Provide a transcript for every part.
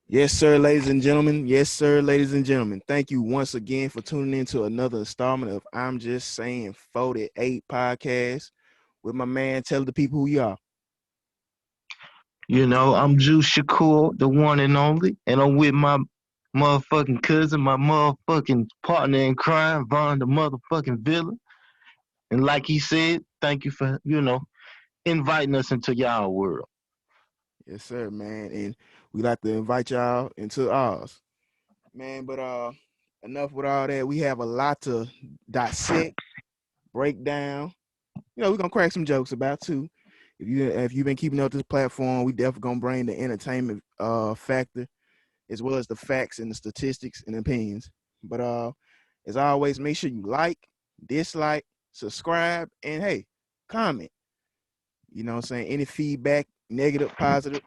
Yes, sir, ladies and gentlemen. Yes, sir, ladies and gentlemen. Thank you once again for tuning in to another installment of I'm Just Saying 48 podcast with my man. Tell the people who you are. I'm Juice Shakur, the one and only, and I'm with my motherfucking cousin, my motherfucking partner in crime, Vaughn, the motherfucking villain. And like he said, thank you for, inviting us into y'all world. Yes, sir, man. And we like to invite y'all into ours. Man, but enough with all that. We have a lot to dissect, break down. We're gonna crack some jokes about too. If you've been keeping up this platform, we definitely gonna bring the entertainment factor as well as the facts and the statistics and opinions. But as always, make sure you like, dislike, subscribe, and hey, comment. You know what I'm saying? Any feedback, negative, positive,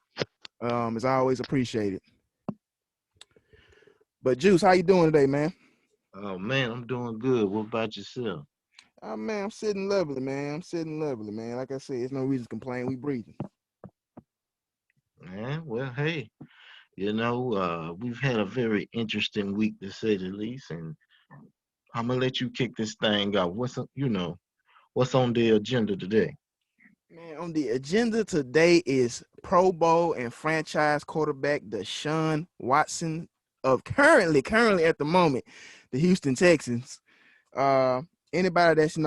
is always appreciated. But Juice, how you doing today, man? Oh man, I'm doing good. What about yourself? Man, I'm sitting lovely, man. I'm sitting lovely, man. Like I said, there's no reason to complain. We breathing. Man, well, hey, we've had a very interesting week to say the least, and I'm gonna let you kick this thing out. What's on the agenda today? Man, on the agenda today is Pro Bowl and franchise quarterback Deshaun Watson of currently at the moment, the Houston Texans. Uh, Anybody that's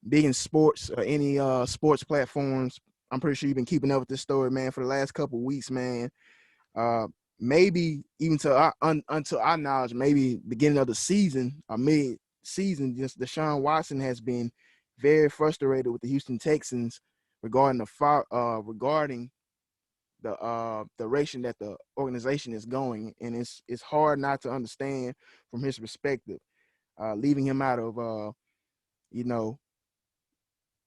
big in sports or any sports platforms, I'm pretty sure you've been keeping up with this story, man, for the last couple of weeks, man. Uh, Maybe even until our knowledge, maybe beginning of the season or mid season, just Deshaun Watson has been very frustrated with the Houston Texans regarding the direction that the organization is going, and it's hard not to understand from his perspective, leaving him out of you know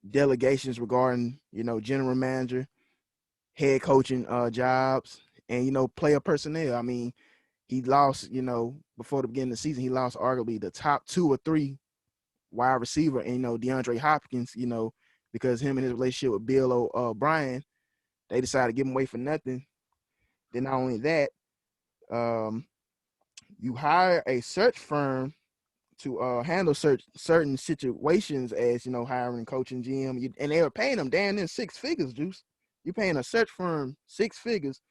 delegations regarding general manager, head coaching jobs, and player personnel. I mean, he lost, before the beginning of the season, he lost arguably the top two or three wide receiver, and DeAndre Hopkins, because him and his relationship with Bill O'Brien, they decided to give him away for nothing. Then not only that, um, you hire a search firm to handle certain situations, as hiring, coaching, GM, and they were paying them damn near six figures, Juice. You're paying a search firm six figures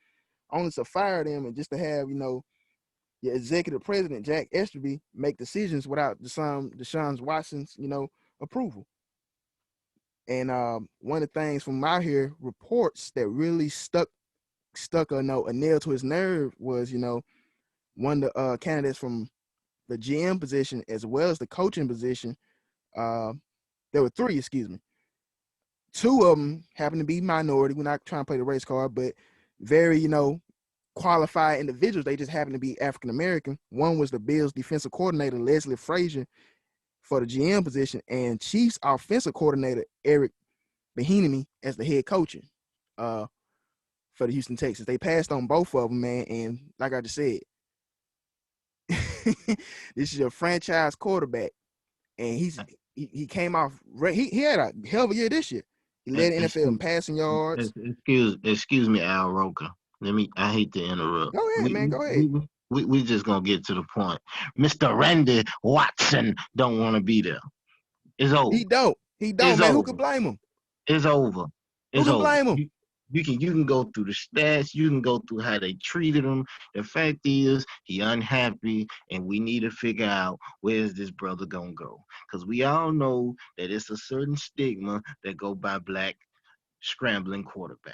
only to fire them and just to have your executive president Jack Esterby make decisions without Deshaun Watson's approval. And one of the things from out here reports that really stuck a nail to his nerve was one of the candidates from the GM position as well as the coaching position. Uh, there were three, excuse me. Two of them happen to be minority. We're not trying to play the race card, but very qualified individuals. They just happen to be African American. One was the Bills defensive coordinator Leslie Frazier for the GM position, and Chiefs offensive coordinator Eric Bieniemy as the head coaching uh, for the Houston Texans. They passed on both of them, man. And like I just said, this is your franchise quarterback, and he came off. He had a hell of a year this year. He E- led the NFL in Excuse, passing yards. excuse me, Al Roker. I hate to interrupt. Go ahead, man. Go ahead. We just gonna get to the point. Mr. Randy Watson don't want to be there. It's over. He don't. He don't, It's man. Who could over. blame him? It's over. Who It's can over. blame him? You can go through the stats. You can go through how they treated him. The fact is, he unhappy, and we need to figure out where's this brother gonna go. Because we all know that it's a certain stigma that go by black scrambling quarterbacks.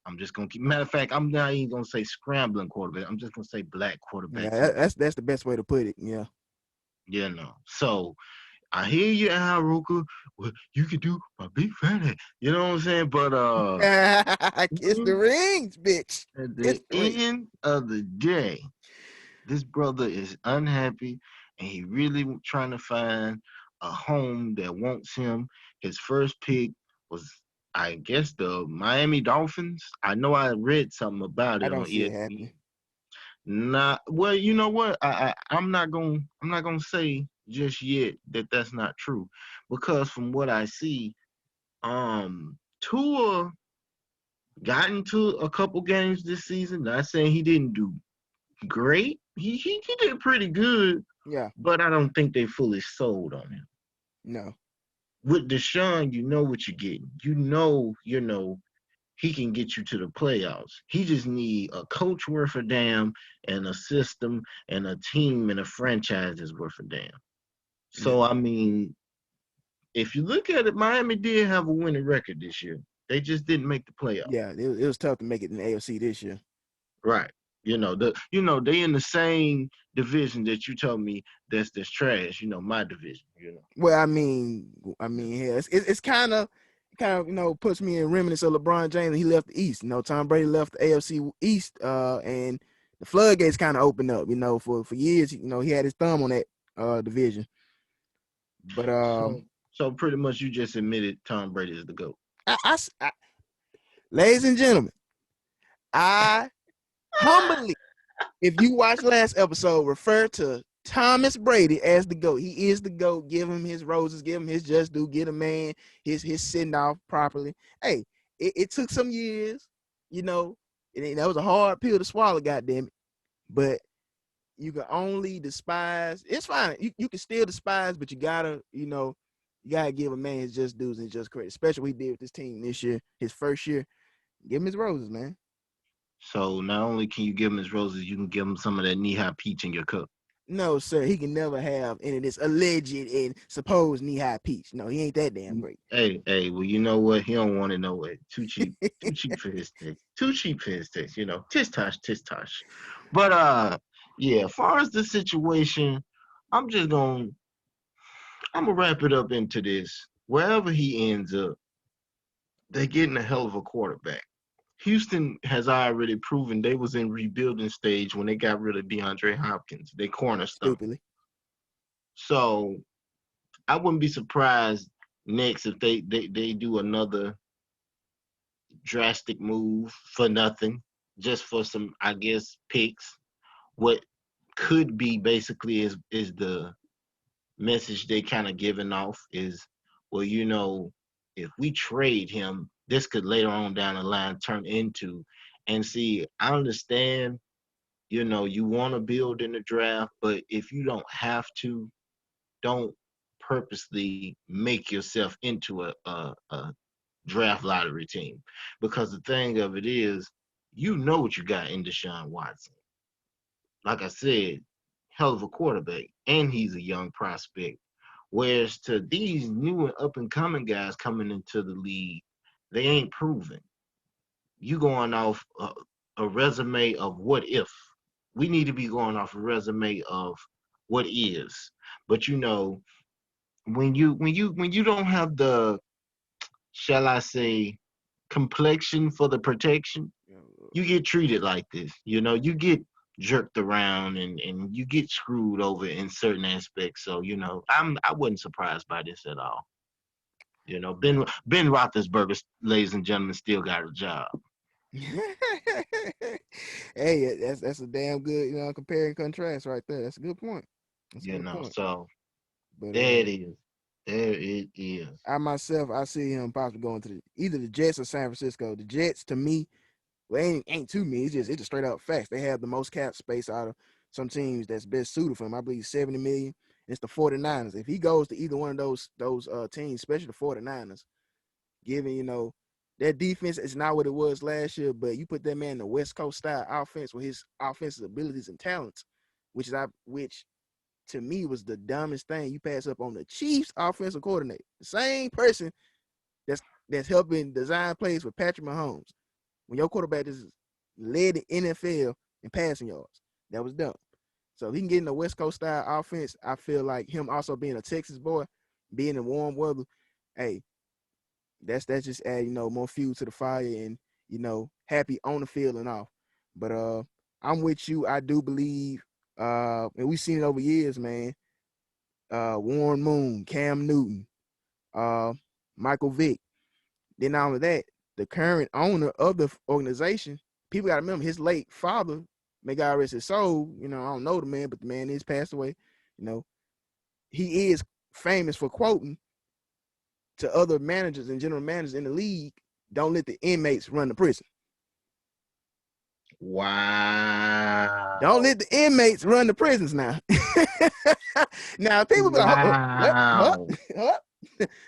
I'm just gonna keep. Matter of fact, I'm not even gonna say scrambling quarterback. I'm just gonna say black Yeah, quarterbacks in general. that's the best way to put it. Yeah. So I hear you, Al Roker. Well, you can do my big fat ass. You know what I'm saying? But Kiss the rings, bitch. at Kiss the the ring. end of the day, this brother is unhappy, and he really trying to find a home that wants him. His first pick was, I guess, the Miami Dolphins. I know I read something about I it don't on see it ESPN. happening. Not well. You know what? I'm not gonna say just yet that that's not true, because from what I see, Tua got into a couple games this season. Not saying he didn't do great. He did pretty good, Yeah, but I don't think they fully sold on him. no, With Deshaun, you know what you're getting. You know, he can get you to the playoffs. He just need a coach worth a damn and a system and a team and a franchise is worth a damn. yeah, So I mean, if you look at it, Miami did have a winning record this year. They just didn't make the playoffs. yeah. It was tough to make it in the AFC this year. Right. They in the same division that you told me that's trash, my division. Well, yeah, it's kind of puts me in remnants of LeBron James. He left the East. Tom Brady left the AFC East, and the floodgates kind of opened up. For years, he had his thumb on that division. But So pretty much you just admitted Tom Brady is the GOAT. I ladies and gentlemen, I humbly, if you watch last episode, refer to Thomas Brady as the GOAT. He is the GOAT. Give him his roses. Give him his just due. Get a man his send off properly. Hey, it took some years, that was a hard pill to swallow, goddamn it. But you can only despise. It's fine. You can still despise, but you gotta give a man his just dues and just credit, especially what he did with this team this year, his first year. Give him his roses, man. So not only can you give him his roses, you can give him some of that knee-high peach in your cup. No, sir. He can never have any of this alleged and supposed knee-high peach. No, he ain't that damn great. Hey, well, you know what? He don't want to know it. Too cheap. Too cheap for his taste. Too cheap for his taste, Tish tosh, tish tosh. But yeah, as far as the situation, I'm just gonna wrap it up into this. Wherever he ends up, they're getting a hell of a quarterback. Houston has already proven they was in rebuilding stage when they got rid of DeAndre Hopkins, they cornerstone. Stupidly. So I wouldn't be surprised next if they do another drastic move for nothing, just for some, I guess, picks. What could be basically is the message they kind of giving off is, well, if we trade him, this could later on down the line turn into, and see, I understand, you want to build in the draft, but if you don't have to, don't purposely make yourself into a draft lottery team. Because the thing of it is, you know what you got in Deshaun Watson. Like I said, hell of a quarterback, and he's a young prospect. Whereas to these new and up and coming guys coming into the league, they ain't proven. You going off a resume of what if. We need to be going off a resume of what is. But when you don't have the, shall I say, complexion for the protection, you get treated like this. You get jerked around and you get screwed over in certain aspects. So, I wasn't surprised by this at all. Ben Roethlisberger, ladies and gentlemen, still got a job. Hey, that's a damn good, compare and contrast right there. That's a good point. That's a good point. So But there it is. There it is. I see him possibly going to either the Jets or San Francisco. The Jets, to me, well, ain't to me. It's just straight up facts. They have the most cap space out of some teams that's best suited for him. I believe 70 million. It's the 49ers. If he goes to either one of those teams, especially the 49ers, given their defense is not what it was last year, but you put that man in the West Coast style offense with his offensive abilities and talents, which to me was the dumbest thing. You pass up on the Chiefs offensive coordinator, the same person that's helping design plays for Patrick Mahomes. When your quarterback just led the NFL in passing yards, that was dumb. So if he can get in the West Coast style offense, I feel like him also being a Texas boy, being in warm weather, hey, that's just add more fuel to the fire and happy on the field and off. But I'm with you. I do believe, and we've seen it over years, man. Warren Moon, Cam Newton, Michael Vick. Then not only that, the current owner of the organization, people got to remember his late father, may God rest his soul. I don't know the man, but the man is passed away. He is famous for quoting to other managers and general managers in the league, don't let the inmates run the prison. Wow. Don't let the inmates run the prisons now. Now people be like, Wow.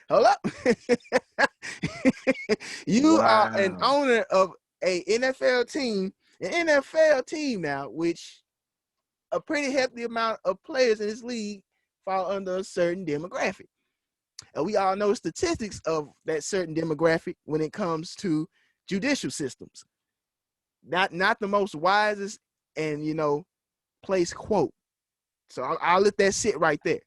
hold up. You are an Wow. owner of a NFL team, an NFL team now, which a pretty hefty amount of players in this league fall under a certain demographic. And we all know statistics of that certain demographic when it comes to judicial systems. Not the most wisest and, place quote. So I'll let that sit right there.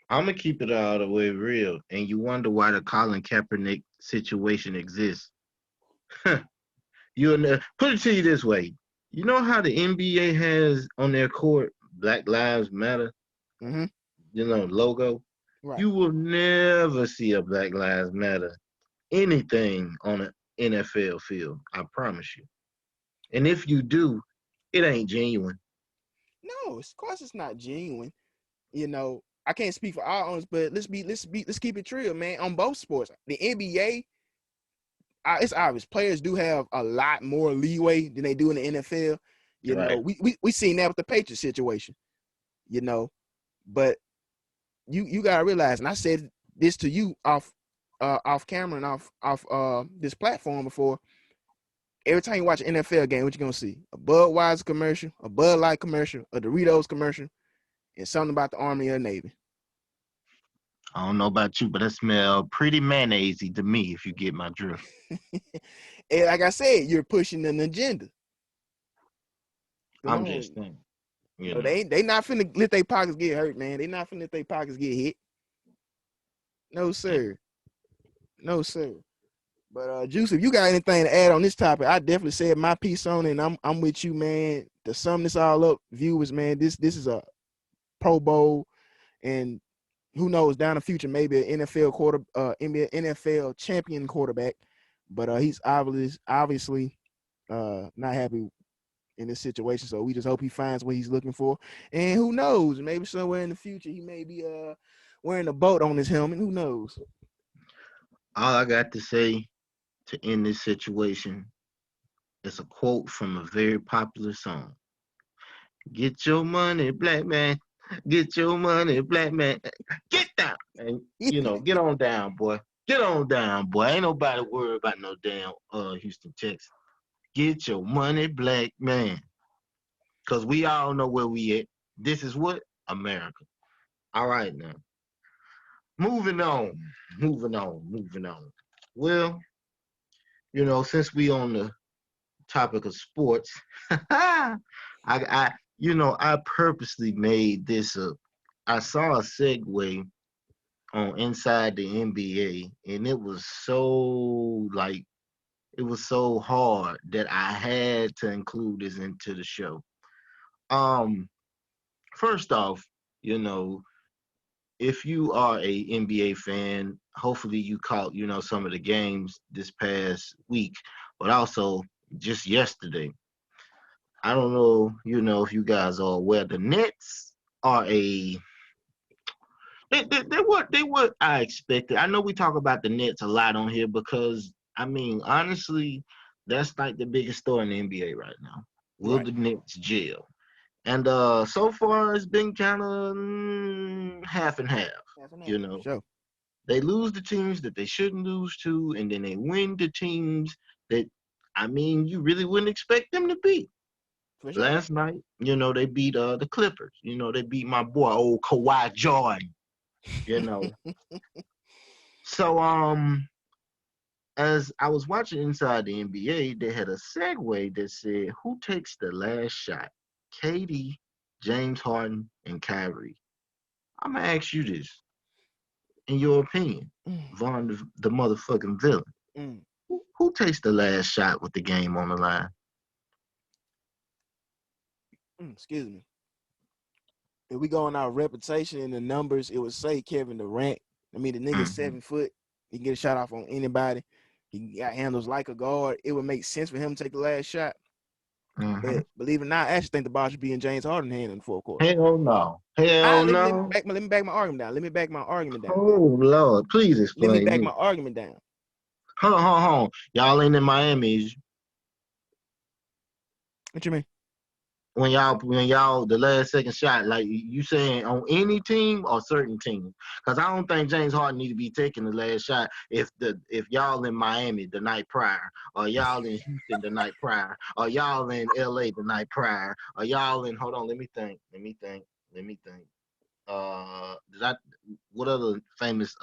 I'm gonna keep it all the way real, and you wonder why the Colin Kaepernick situation exists. Put it to you this way: you know how the NBA has on their court Black Lives Matter, Mm-hmm. Logo. Right. You will never see a Black Lives Matter anything on an NFL field. I promise you. And if you do, it ain't genuine. No, of course it's not genuine. I can't speak for our owners, but let's keep it real, man. On both sports, the NBA, it's obvious players do have a lot more leeway than they do in the NFL. Right. We seen that with the Patriots situation. But you gotta realize, and I said this to you off camera and off this platform before. Every time you watch an NFL game, what you gonna see? A Budweiser commercial, a Bud Light commercial, a Doritos commercial, and something about the Army or Navy. I don't know about you, but it smells pretty mayonnaisey to me, if you get my drift. And like I said, you're pushing an agenda. Come I'm on. just saying. They not finna let their pockets get hurt, man. They not finna let their pockets get hit. No, sir. No, sir. But Juice, if you got anything to add on this topic, I definitely said my piece on it, and I'm with you, man. To sum this all up, viewers, man, this is a Pro Bowl, and who knows, down the future, maybe an NFL champion quarterback. But he's obviously not happy in this situation. So we just hope he finds what he's looking for. And who knows, maybe somewhere in the future he may be wearing a boat on his helmet. Who knows? All I got to say to end this situation is a quote from a very popular song. Get your money, black man. Get your money, black man. Get down. And get on down, boy. Get on down, boy. Ain't nobody worried about no damn Houston Texans. Get your money, black man. Because we all know where we at. This is what? America. All right now. Moving on. Well, since we on the topic of sports, I purposely made this up. I saw a segue on Inside the NBA, and it was so hard that I had to include this into the show. First off, if you are a NBA fan, hopefully you caught, some of the games this past week, but also just yesterday. I don't know, if you guys are aware, the Nets are they what I expected. I know we talk about the Nets a lot on here because honestly, that's like the biggest story in the NBA right now. Will the Nets jail? And so far it's been kind of half and half. Sure. They lose the teams that they shouldn't lose to, and then they win the teams that you really wouldn't expect them to beat. For sure. Last night, they beat the Clippers. They beat my boy, old Kawhi Jordan. So as I was watching Inside the NBA, they had a segue that said, "Who takes the last shot? KD, James Harden, and Kyrie." I'm gonna ask you this: in your opinion, Vaughn, the motherfucking villain, who takes the last shot with the game on the line? Excuse me. If we go on our reputation and the numbers, it would say Kevin Durant. The nigga's 7 foot. He can get a shot off on anybody. He got handles like a guard. It would make sense for him to take the last shot. But believe it or not, I actually think the ball should be in James Harden's hand in the fourth quarter. Hell no. Let me back my argument down. Oh, Lord. Please explain. Let me back my argument down. Hold on. Y'all ain't in Miami. What you mean? When y'all the last second shot, like you saying on any team or certain team? Because I don't think James Harden need to be taking the last shot if y'all in Miami the night prior, or y'all in Houston the night prior, or y'all in LA the night prior, or y'all in hold on, let me think. Did I what other famous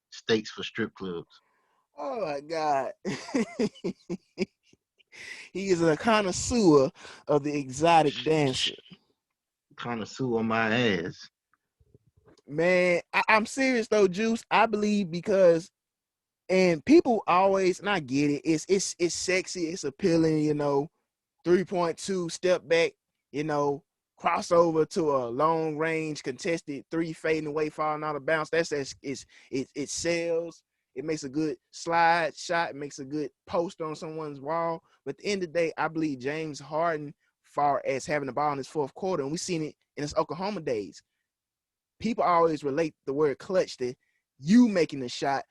states for strip clubs? Oh my God. He is a connoisseur of the exotic dancer. Connoisseur on my ass. Man, I'm serious though, Juice. I believe because and people always and I get it. It's sexy, it's appealing, 3.2 step back, you know, crossover to a long range contested three fading away, falling out of bounds. It sells. It makes a good slide shot. It makes a good post on someone's wall. But at the end of the day, I believe James Harden, far as having the ball in his fourth quarter, and we've seen it in his Oklahoma days. People always relate the word clutch to you making the shot.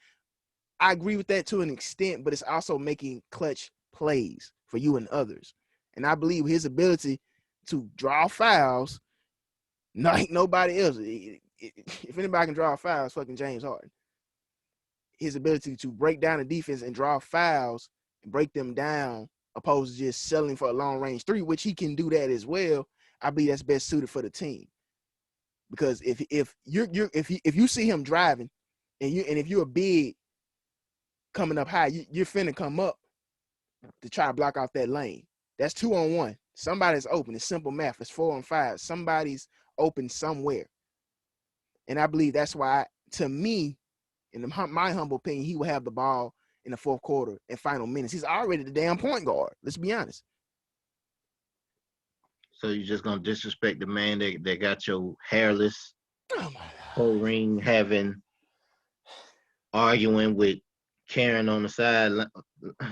I agree with that to an extent, but it's also making clutch plays for you and others. And I believe his ability to draw fouls, like nobody else. If anybody can draw fouls, fucking James Harden. His ability to break down the defense and draw fouls and break them down, opposed to just settling for a long range three, which he can do that as well. I believe that's best suited for the team. Because if you see him driving, and if you're a big coming up high, you're finna come up to try to block off that lane. That's 2-on-1. Somebody's open. It's simple math. It's 4-on-5. Somebody's open somewhere. And I believe that's why, to me, in my humble opinion, he will have the ball in the fourth quarter and final minutes. He's already the damn point guard. Let's be honest. So you just gonna disrespect the man that got your hairless Oh my whole ring having arguing with Karen on the side.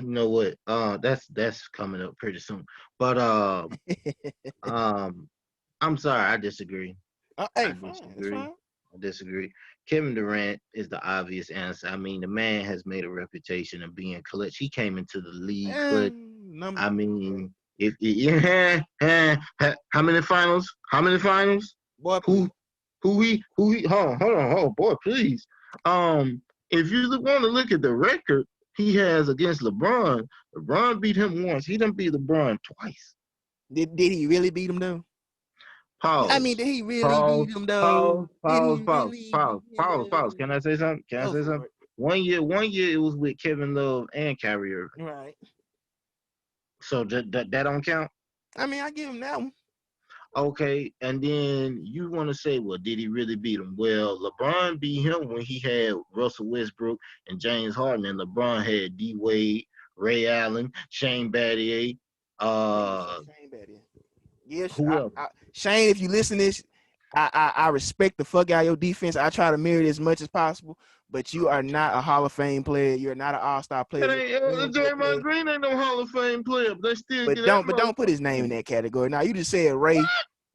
You know what? That's coming up pretty soon. But God. um, I'm sorry, I disagree. Hey, I fine. It's disagree. fine. I disagree. Kevin Durant is the obvious answer. I mean, the man has made a reputation of being clutch. He came into the league clutch. I mean, if yeah, how many finals? How many finals? Boy, Who please. who he hold on, oh boy, please. If you want to look at the record he has against LeBron, LeBron beat him once. He didn't beat LeBron twice. Did he really beat him though? I mean, Pause. did he really Pause. beat him though? Pause. Did Pause. he Pause. really Pause. beat him Pause. Pause. though? Can I say something? Can I Go say for something? it. One year it was with Kevin Love and Kyrie Irving. Right. So that don't count. I mean, I give him that one. Okay, and then you want to say, well, did he really beat him? Well, LeBron beat him when he had Russell Westbrook and James Harden, and LeBron had D Wade, Ray Allen, Shane Battier, Damn, you said uh, Shane Battier. Yes, who else? Shane, if you listen to this, I respect the fuck out of your defense. I try to mirror it as much as possible, but you are not a Hall of Fame player. You're not an All Star player. It You're ain't a damn good Draymond player. Green ain't no Hall of Fame player, but they still But get that don't put his motherfucker name in in. that category. Now you just said Ray.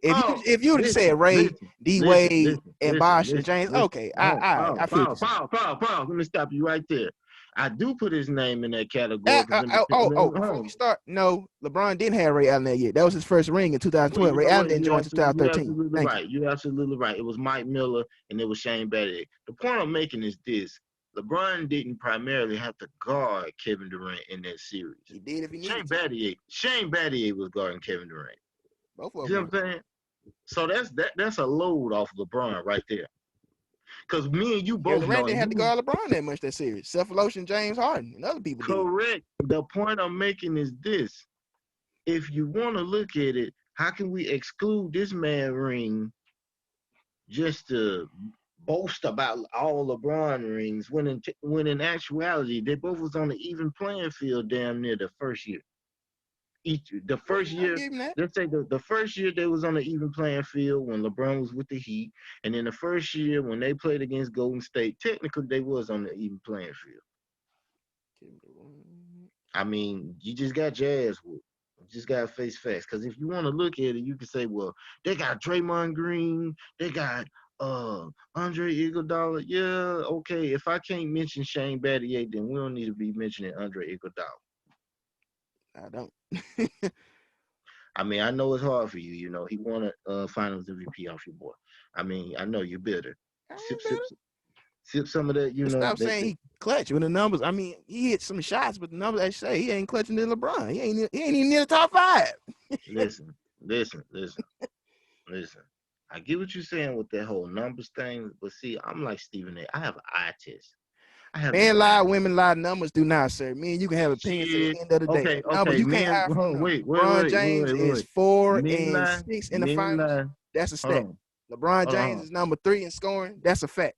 Oh, If you just said listen, Ray, listen, D listen, Wade, listen, and listen, Bosh and listen, James, listen. okay, Oh, I pause, feel what you're pause, saying. pause, pause, pause. Let me stop you right there. I do put his name in that category because Before we start, no, LeBron didn't have Ray Allen that year. That was his first ring in well, 2012. you Ray know Allen what? didn't join until You 2013. absolutely Thank you. right. You absolutely right. It was Mike Miller and it was Shane Battier. The point I'm making is this: LeBron didn't primarily have to guard Kevin Durant in that series. He did if he needed to. Shane Battier was guarding Kevin Durant. Both of You them know were. what I'm saying? So that's a load off LeBron right there. Because me and you Kevin both know, Durant didn't and have to you guard LeBron that much that series. Cephaloshin, James Harden, and other people did. correct. The point I'm making is this: if you want to look at it, how can we exclude this man ring just to boast about all LeBron rings when in actuality they both was on the even playing field damn near the first year. The first I year, give him that. let's say the first year they was on the even playing field when LeBron was with the Heat, and then the first year when they played against Golden State, technically they was on the even playing field. I mean, you just got Jazz with. You just got to face facts. Because if you want to look at it, you can say, well, they got Draymond Green, they got Andre Iguodala. Yeah, okay. If I can't mention Shane Battier, then we don't need to be mentioning Andre Iguodala. I don't. I mean, I know it's hard for you. You know, he won a Finals MVP off your boy. I mean, I know you're bitter. I Sip, ain't sip, better. sip, sip some of that. You But know stop saying he clutch with the numbers. I mean, he hit some shots, but the numbers I say he ain't clutching than LeBron. He ain't even near the top 5. listen, listen, listen, listen. I get what you're saying with that whole numbers thing, but see, I'm like Stephen A. I have an eye test. I have an Men eye lie, test. women lie. Numbers do not, sir. Me and you can have opinions at the Shit. end of the day. Okay, A number okay. you can't Men, hide from a hold on, number. wait, wait, LeBron wait, wait, James wait, is wait. four Men and lie, six in the men finals. lie. That's a Hold stat. on, LeBron hold James on, is number 3 in scoring. That's a fact.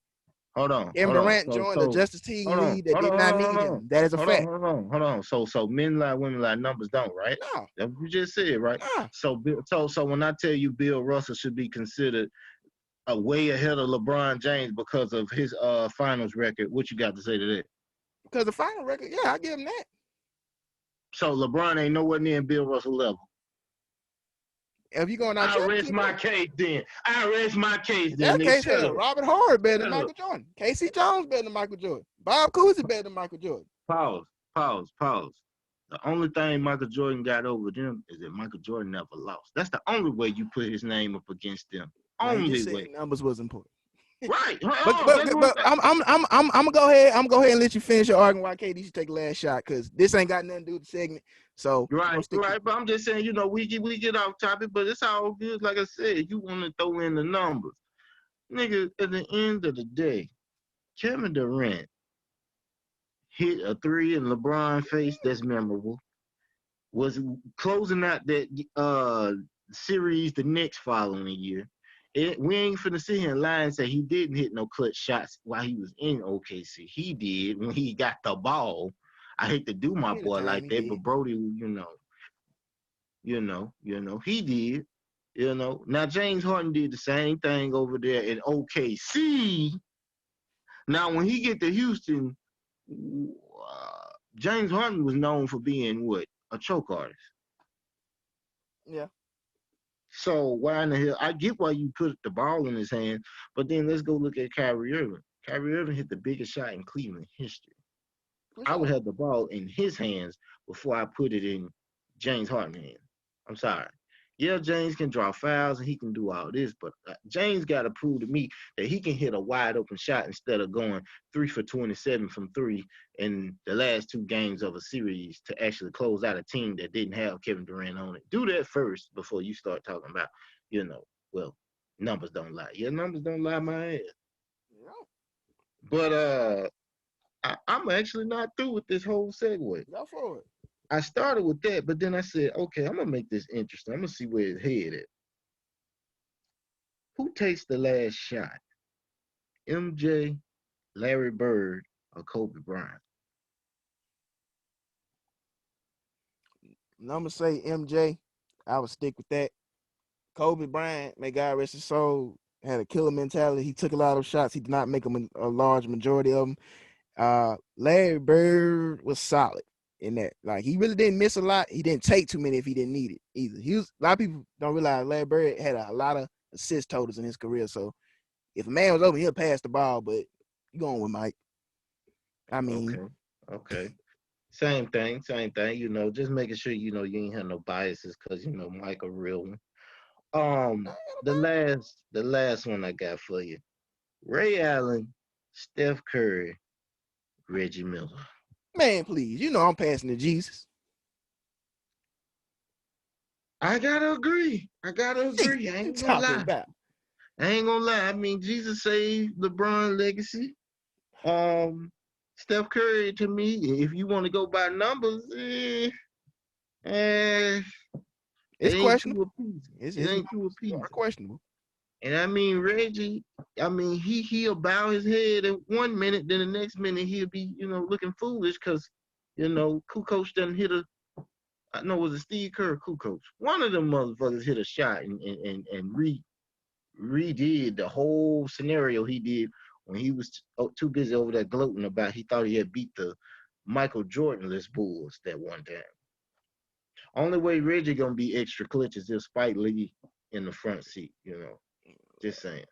hold on, Kevin hold on. Durant joined the So, Justice League hold on, lead that hold on, did hold not on, hold need on, him. That is a hold on, fact. hold on, hold on. So men lie, women lie, numbers don't, right? No, That's what you just said, right? no. So when I tell you Bill Russell should be considered a way ahead of LeBron James because of his finals record, what you got to say to that? Because the final record, yeah, I give him that. So LeBron ain't nowhere near Bill Russell level. If you going on I rest championship, my yeah. case then. I rest my case then. That Nigga, case shut hell, up. Robert Horry better than Shut up. Michael Jordan. Casey Jones better than Michael Jordan. Bob Cousy better than Michael Jordan. Pause. Pause. Pause. The only thing Michael Jordan got over them is that Michael Jordan never lost. That's the only way you put his name up against them. Now you just Only said way. numbers was important. Right. But Oh, but that's what but I'm gonna go ahead. I'm gonna go ahead and let you finish your argument why KD should take the last shot because this ain't got nothing to do with the segment. So we're gonna right, stick right. But I'm just saying, you know, we get off topic, but it's all good. Like I said, you want to throw in the numbers. Nigga, at the end of the day, Kevin Durant hit a three in LeBron face that's memorable. Was closing out that series the next following year. We ain't finna sit here and lie and say he didn't hit no clutch shots while he was in OKC. He did when he got the ball. I hate to do my in the boy time like he that, did. but Brody, he did. You know. Now James Harden did the same thing over there in OKC. Now when he get to Houston, James Harden was known for being what? A choke artist. Yeah. So why in the hell? I get why you put the ball in his hand, but then let's go look at Kyrie Irving. Kyrie Irving hit the biggest shot in Cleveland history. For I would sure. have the ball in his hands before I put it in James Harden's hands. I'm sorry. Yeah, James can draw fouls and he can do all this, but James got to prove to me that he can hit a wide open shot instead of going 3 for 27 from three in the last 2 games of a series to actually close out a team that didn't have Kevin Durant on it. Do that first before you start talking about, well, numbers don't lie. Yeah, numbers don't lie my ass. Yeah. But I'm actually not through with this whole segue. Go for it. I started with that, but then I said, okay, I'm gonna make this interesting. I'm gonna see where his head at. Who takes the last shot? MJ, Larry Bird, or Kobe Bryant? And I'm gonna say MJ. I would stick with that. Kobe Bryant, may God rest his soul, had a killer mentality. He took a lot of shots. He did not make a large majority of them. Larry Bird was solid in that. Like he really didn't miss a lot. He didn't take too many if he didn't need it either. He was a lot of people don't realize Larry Bird had a lot of assist totals in his career. So if a man was open, he'll pass the ball. But you going with Mike? I mean, Okay, okay. Same thing, same thing. Just making sure you ain't have no biases because Mike a real one. The last one I got for you: Ray Allen, Steph Curry, Reggie Miller. man, please, I'm passing to Jesus. I gotta agree. I gotta Hey, agree. I you ain't gonna talking lie. about? I ain't gonna lie. I mean, Jesus saved LeBron legacy. Um, Steph Curry to me, if you want to go by numbers, eh, it It's ain't too questionable. appeasing. It's, It it's ain't too numbers are appeasing. questionable. And I mean Reggie, I mean he'll bow his head in 1 minute, then the next minute he'll be looking foolish because Kukoc doesn't hit a. I know it was a Steve Kerr Kukoc. One of them motherfuckers hit a shot and redid the whole scenario he did when he was too busy over there gloating about he thought he had beat the Michael Jordan-less Bulls that one time. Only way Reggie gonna be extra clutch is if Spike Lee in the front seat. Just saying.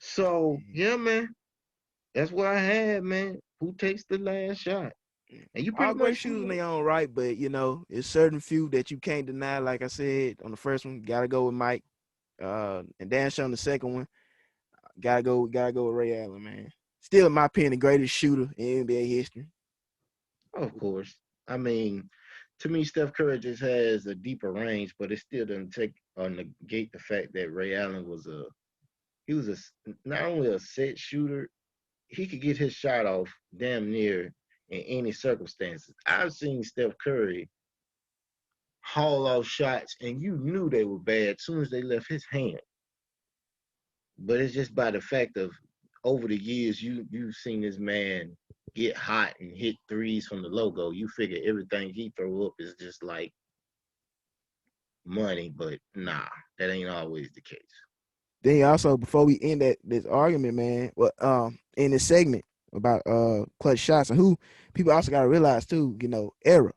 So yeah, man, that's what I had, man. Who takes the last shot? And you All pretty great much shooters in seen it. their own right, but it's certain few that you can't deny. Like I said on the first one, gotta go with Mike. And Deshaun the second one, gotta go with Ray Allen, man. Still, in my opinion, the greatest shooter in NBA history. Of course. I mean, to me, Steph Curry just has a deeper range, but it still doesn't take or negate the fact that Ray Allen was not only a set shooter, he could get his shot off damn near in any circumstances. I've seen Steph Curry haul off shots, and you knew they were bad as soon as they left his hand. But it's just by the fact of over the years, you've seen this man get hot and hit threes from the logo. You figure everything he throw up is just like money, but nah, that ain't always the case. Then also, before we end this argument, man, in this segment about clutch shots and who people also gotta realize too, era.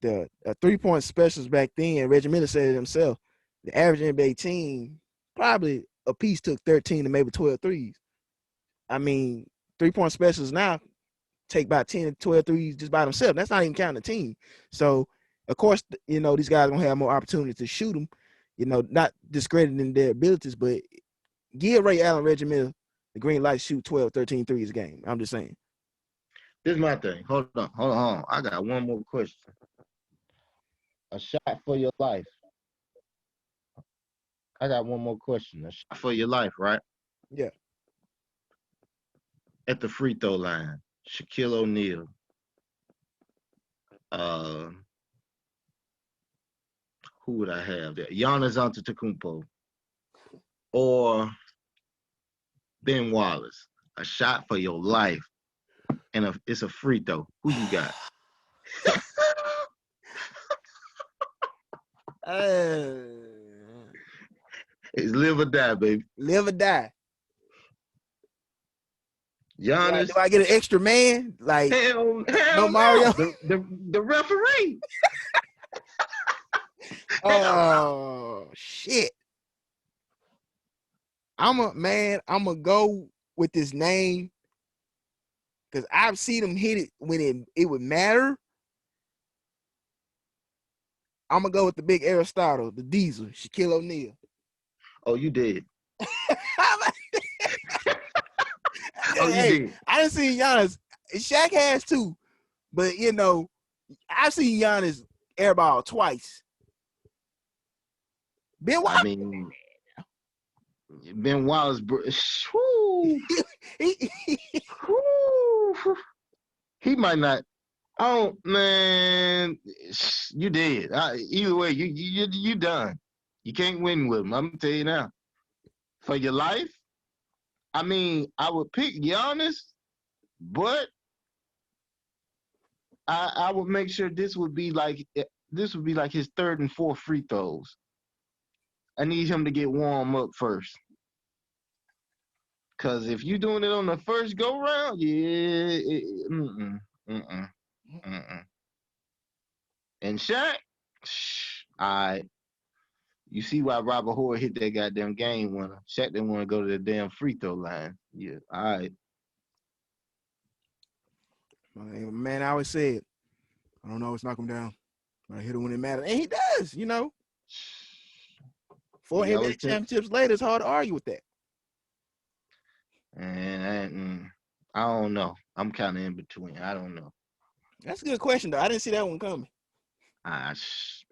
The 3-point specials back then, Reggie Miller said it himself. The average NBA team probably a piece took 13 to maybe 12 threes. I mean, 3-point specials now take about 10 to 12 threes just by themselves. That's not even counting the team. So, of course, these guys gonna have more opportunities to shoot them. Not discrediting their abilities, but give Ray Allen, Reggie Miller the green light to shoot 12, 13 threes a game. I'm just saying. This is my thing. Hold on. I got one more question. A shot for your life. I got one more question. A shot for your life, right? Yeah. At the free throw line, Shaquille O'Neal, uh, who would I have there? Giannis Antetokounmpo or Ben Wallace. A shot for your life, and it's a free throw. Who you got? It's live or die, baby. Live or die. Giannis. Do I get an extra man? Like hell no no. Mario? The referee. Oh shit. I'm gonna go with this name because I've seen him hit it when it would matter. I'm gonna go with the big Aristotle, the Diesel, Shaquille O'Neal. Oh, you did. Oh, you Hey, did. I didn't see Giannis. Shaq has too, but I've seen Giannis airball twice. Ben I Wallace, mean, Ben Wallace. Whoo, whoo. He might not. Oh man, you did. Either way, you done. You can't win with him. I'm gonna tell you now. For your life, I mean, I would pick Giannis, but I would make sure this would be like his third and fourth free throws. I need him to get warm up first. Cause if you doing it on the first go round, yeah, mm-mm, mm-mm, mm-mm. And Shaq, I you see why Robert Horry hit that goddamn game winner. Shaq didn't want to go to the damn free throw line. Yeah, all right. man, I always said, I don't know, it's knock him down. I hit him when it matters, and he does. 4 He always NBA championships later, it's hard to argue with that. and I don't know. I'm kind of in between. I don't know. That's a good question, though. I didn't see that one coming.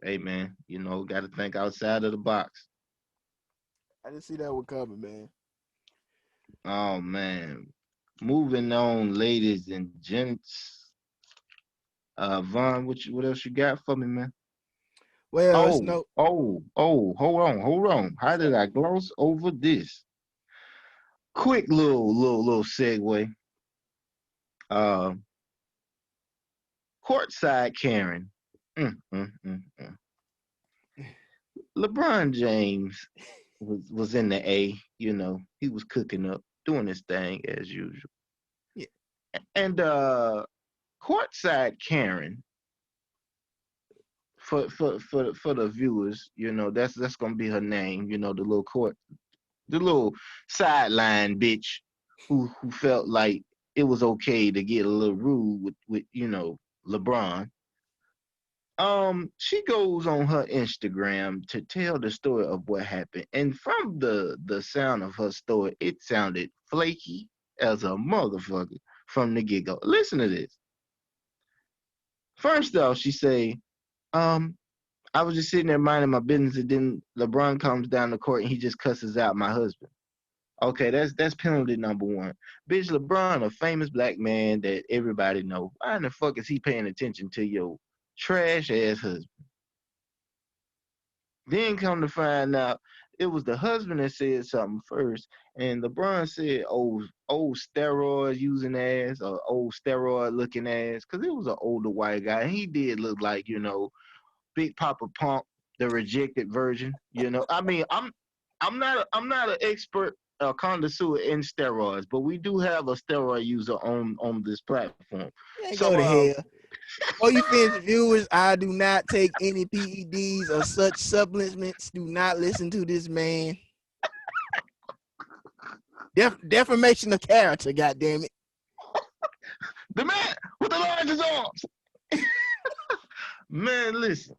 Hey man, got to think outside of the box. I didn't see that one coming, man. Oh man, moving on, ladies and gents. Vaughn, what else you got for me, man? Well, it's Oh, no. hold on. How did I gloss over this? Quick little segue. Uh, courtside Karen. Mm. LeBron James was in the A. He was cooking up, doing his thing as usual. Yeah. And courtside Karen. For the viewers, that's gonna be her name. The little sideline bitch who felt like it was okay to get a little rude with LeBron. She goes on her Instagram to tell the story of what happened, and from the sound of her story, it sounded flaky as a motherfucker from the get go. Listen to this. First off, she say, um, I was just sitting there minding my business, and then LeBron comes down the court and he just cusses out my husband. Okay, that's penalty number one. Bitch, LeBron, a famous black man that everybody know. Why in the fuck is he paying attention to your trash ass husband? Then come to find out, it was the husband that said something first, and LeBron said, old steroid using ass or old steroid looking ass," because it was an older white guy. And he did look like Big Papa Pump, the rejected version. I mean, I'm not an expert connoisseur in steroids, but we do have a steroid user on this platform. Man, So go to hell. Before you finish, viewers, I do not take any PEDs or such supplements. Do not listen to this man. Defamation of character, goddamn it. the man with the largest arms. Man, listen.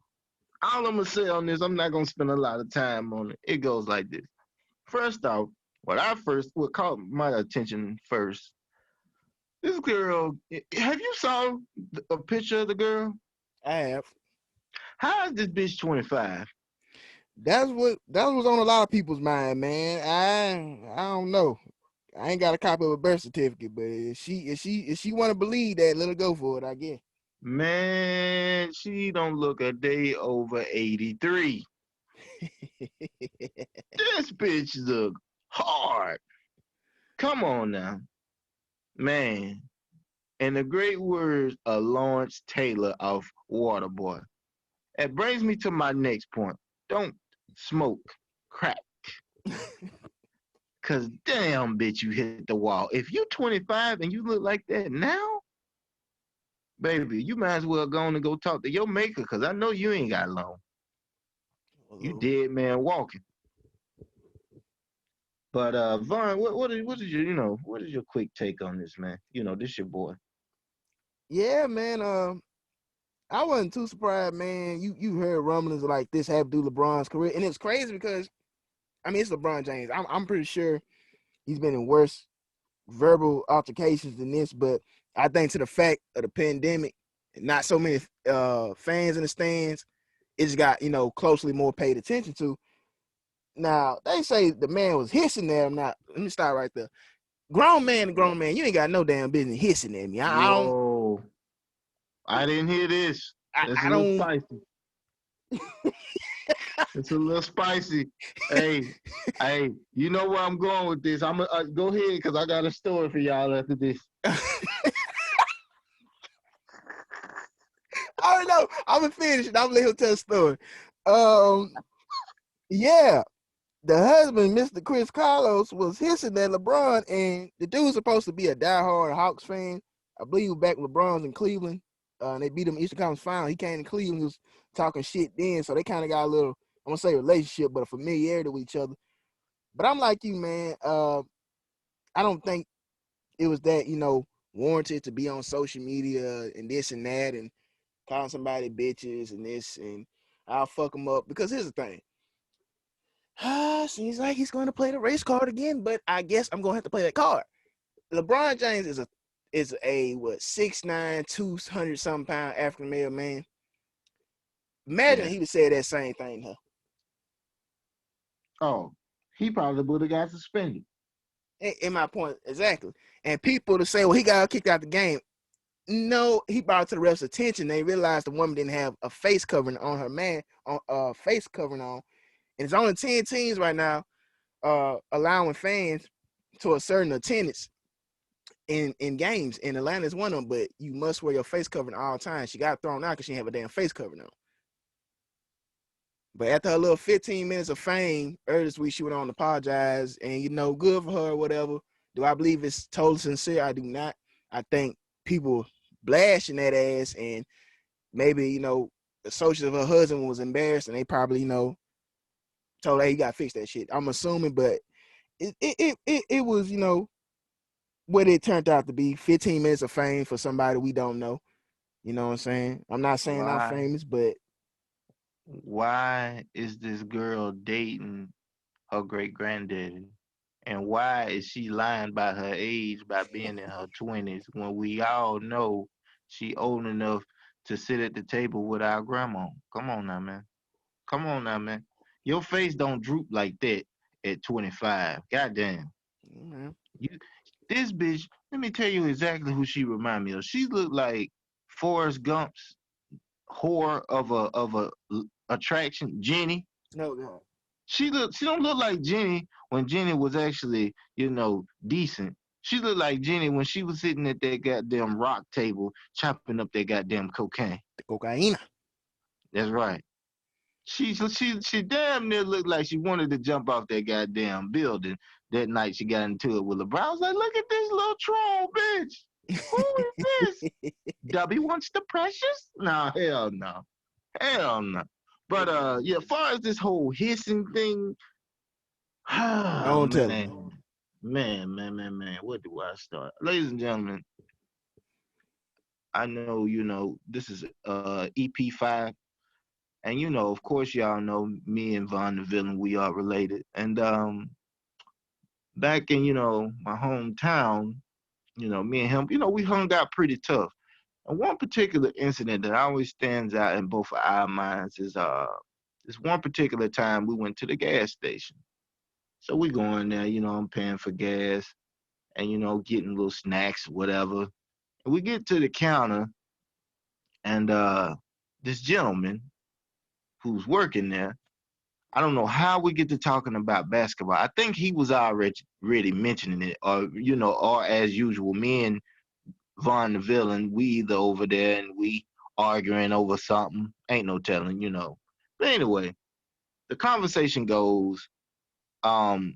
All I'm gonna say on this, I'm not gonna spend a lot of time on it. It goes like this. First off, what caught my attention first, this girl. Have you saw a picture of the girl? I have. How is this bitch 25? That was on a lot of people's mind, man. I don't know. I ain't got a copy of a birth certificate, but if she want to believe that, let her go for it, I guess. Man, she don't look a day over 83. This bitch look hard. Come on now, man. And the great words of Lawrence Taylor of Waterboy. It brings me to my next point. Don't smoke crack. Cause damn, bitch, you hit the wall. If you 25 and you look like that now, baby, you might as well go on and go talk to your maker, cause I know you ain't got long. You dead man walking. But Vaughn, what is your quick take on this, man? This your boy. Yeah, man. I wasn't too surprised, man. You heard rumblings like this happen through LeBron's career, and it's crazy because I mean it's LeBron James. I'm pretty sure he's been in worse verbal altercations than this, but I think to the fact of the pandemic, not so many fans in the stands, it just got closely more paid attention to. Now they say the man was hissing at him. Now let me start right there. Grown man, you ain't got no damn business hissing at me. Whoa, I didn't hear this. It's a little spicy. It's a little spicy. Hey, you know where I'm going with this. I'm gonna go ahead because I got a story for y'all after this. I don't know. I'm gonna finish it. I'm gonna let him tell the story. Yeah, the husband, Mr. Chris Carlos, was hissing at LeBron, and the dude's supposed to be a diehard Hawks fan. I believe he was back when LeBron's in Cleveland. And they beat him Eastern Conference Final. He came to Cleveland. He was talking shit then, so they kind of got a little, I'm gonna say relationship, but a familiarity with each other. But I'm like you, man. I don't think it was that warranted to be on social media and this and that and calling somebody bitches and this and I'll fuck them up, because here's the thing. Seems like he's going to play the race card again, but I guess I'm going to have to play that card. LeBron James is a what 6'9", 200 something pound African male man. Imagine he would say that same thing to her. Oh, he probably would have got suspended. In my point, exactly. And people to say, well, he got kicked out the game. No, he brought it to the ref's attention. They realized the woman didn't have a face covering on her man, on face covering on. And it's only 10 teams right now allowing fans to a certain attendance in games. And Atlanta's one of them, but you must wear your face covering all time. She got thrown out because she didn't have a damn face covering on. But after her little 15 minutes of fame earlier this week, she went on to apologize, and good for her or whatever. Do I believe it's totally sincere? I do not. I think people blasting that ass, and maybe the associates of her husband was embarrassed, and they probably told her, hey, you gotta fix that shit. I'm assuming, but it was what it turned out to be. 15 minutes of fame for somebody we don't know. You know what I'm saying? I'm not saying I'm Why? famous, but Why is this girl dating her great granddaddy? And why is she lying about her age by being in her 20s when we all know she old enough to sit at the table with our grandma? Come on now, man. Come on now, man. Your face don't droop like that at 25. Goddamn. man, You this bitch, let me tell you exactly who she remind me of. She looked like Forrest Gump's whore of a attraction, Jenny. no God. She don't look like Jenny when Jenny was actually, decent. She looked like Jenny when she was sitting at that goddamn rock table chopping up that goddamn cocaine. The cocaine. That's right. She damn near looked like she wanted to jump off that goddamn building that night she got into it with LeBron. I was like, look at this little troll bitch. Who is this? W wants the precious? No, hell no. Hell no. But yeah, as far as this whole hissing thing, oh Don't tell me. man, where do I start? Ladies and gentlemen, I know this is EP5. And of course, y'all know me and Von the Villain, we are related. And back in, my hometown, me and him, we hung out pretty tough. And one particular incident that always stands out in both of our minds is this one particular time we went to the gas station. So we go in there, I'm paying for gas and, getting little snacks, whatever. And we get to the counter and this gentleman who's working there, I don't know how we get to talking about basketball. I think he was already mentioning it, or as usual, me and Von the Villain, we either over there and we arguing over something. Ain't no telling. But anyway, the conversation goes, no,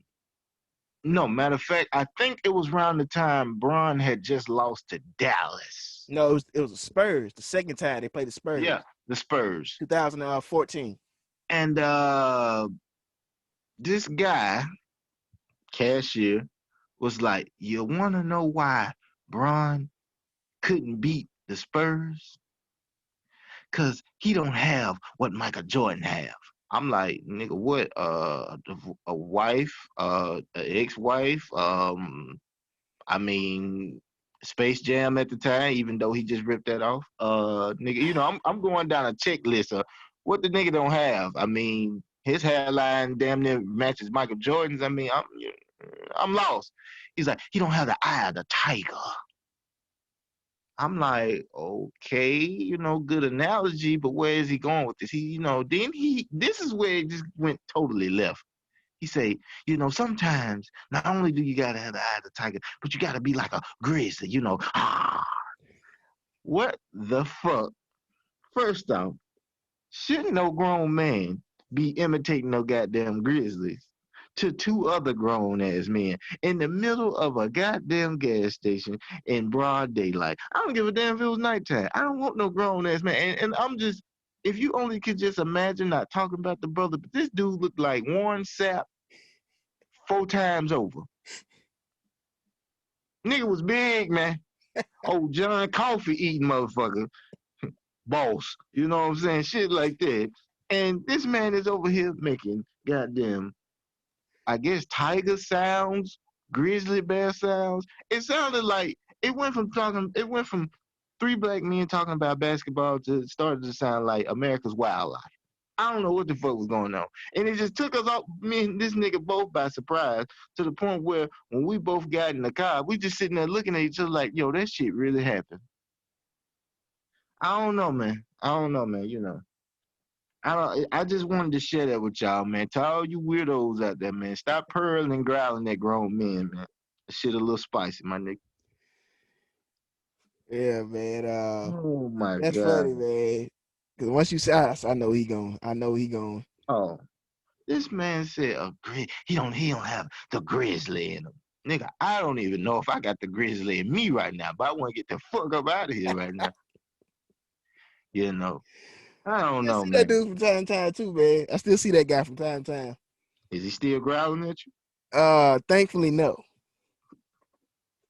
matter of fact, I think it was around the time Bron had just lost to Dallas. No, it was the Spurs. The second time they played the Spurs. Yeah, the Spurs. 2014. And this guy, cashier, was like, you want to know why Bron couldn't beat the Spurs? Because he don't have what Michael Jordan have. I'm like, nigga, what? A wife, an ex-wife. I mean, Space Jam at the time, even though he just ripped that off. Nigga, I'm going down a checklist of what the nigga don't have. I mean, his hairline damn near matches Michael Jordan's. I mean, I'm lost. He's like, he don't have the eye of the tiger. I'm like, okay, good analogy, but where is he going with this? This is where it just went totally left. He say, sometimes not only do you gotta have the eye of the tiger, but you gotta be like a grizzly, What the fuck? First off, shouldn't no grown man be imitating no goddamn grizzlies to two other grown ass men in the middle of a goddamn gas station in broad daylight? I don't give a damn if it was nighttime. I don't want no grown ass man. And I'm just, if you only could just imagine, not talking about the brother, but this dude looked like Warren Sapp 4 times over. Nigga was big, man. Oh, John Coffee eating motherfucker. Boss. You know what I'm saying? Shit like that. And this man is over here making goddamn, I guess, tiger sounds, grizzly bear sounds. It sounded like it went from 3 black men talking about basketball to started to sound like America's Wildlife. I don't know what the fuck was going on. And it just took us all, me and this nigga both by surprise, to the point where when we both got in the car, we just sitting there looking at each other like, yo, that shit really happened. I don't know, man. I just wanted to share that with y'all, man. To all you weirdos out there, man, stop purring and growling at grown men, man. That shit a little spicy, my nigga. Yeah, man. Oh my That's God. funny, man. Because once you say, I know he going. I know he going. Oh, this man said he don't have the grizzly in him. Nigga, I don't even know if I got the grizzly in me right now, but I want to get the fuck up out of here right now. I don't I know, see that man. dude from time to time too, man. I still see that guy from time to time. Is he still growling at you? Thankfully, no.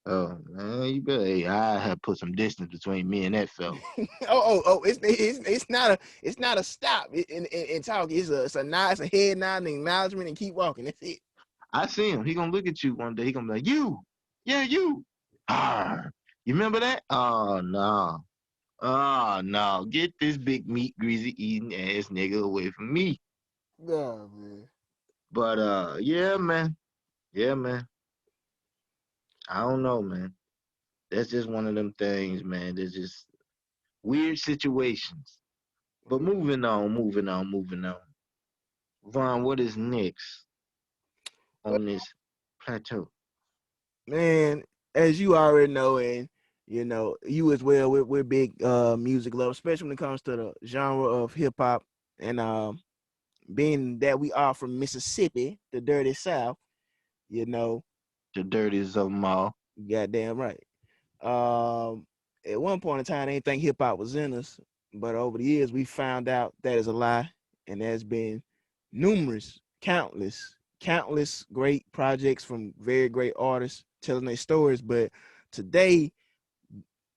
Oh man, you better. Hey, I have put some distance between me and that fella. It's not a stop in talk. It's a nod, it's a head nod, and acknowledgement, and keep walking. That's it. I see him. He gonna look at you one day. He gonna be like, "You, yeah, you. Ah, you remember that? Oh no, oh no. Get this big meat greasy eating ass nigga away from me." Yeah, man. But yeah, man. Yeah, man. I don't know, man. That's just one of them things, man. There's just weird situations. But moving on. Vaughn, what is next Well, on this plateau? man, as you already know, and you know, you as well, we're big music lovers, especially when it comes to the genre of hip hop. And being that we are from Mississippi, the dirty South, you know, The dirtiest of them all. goddamn right. Um, at one point in time, they didn't think hip hop was in us, but over the years, we found out that is a lie, and there's been numerous, countless great projects from very great artists telling their stories. But today,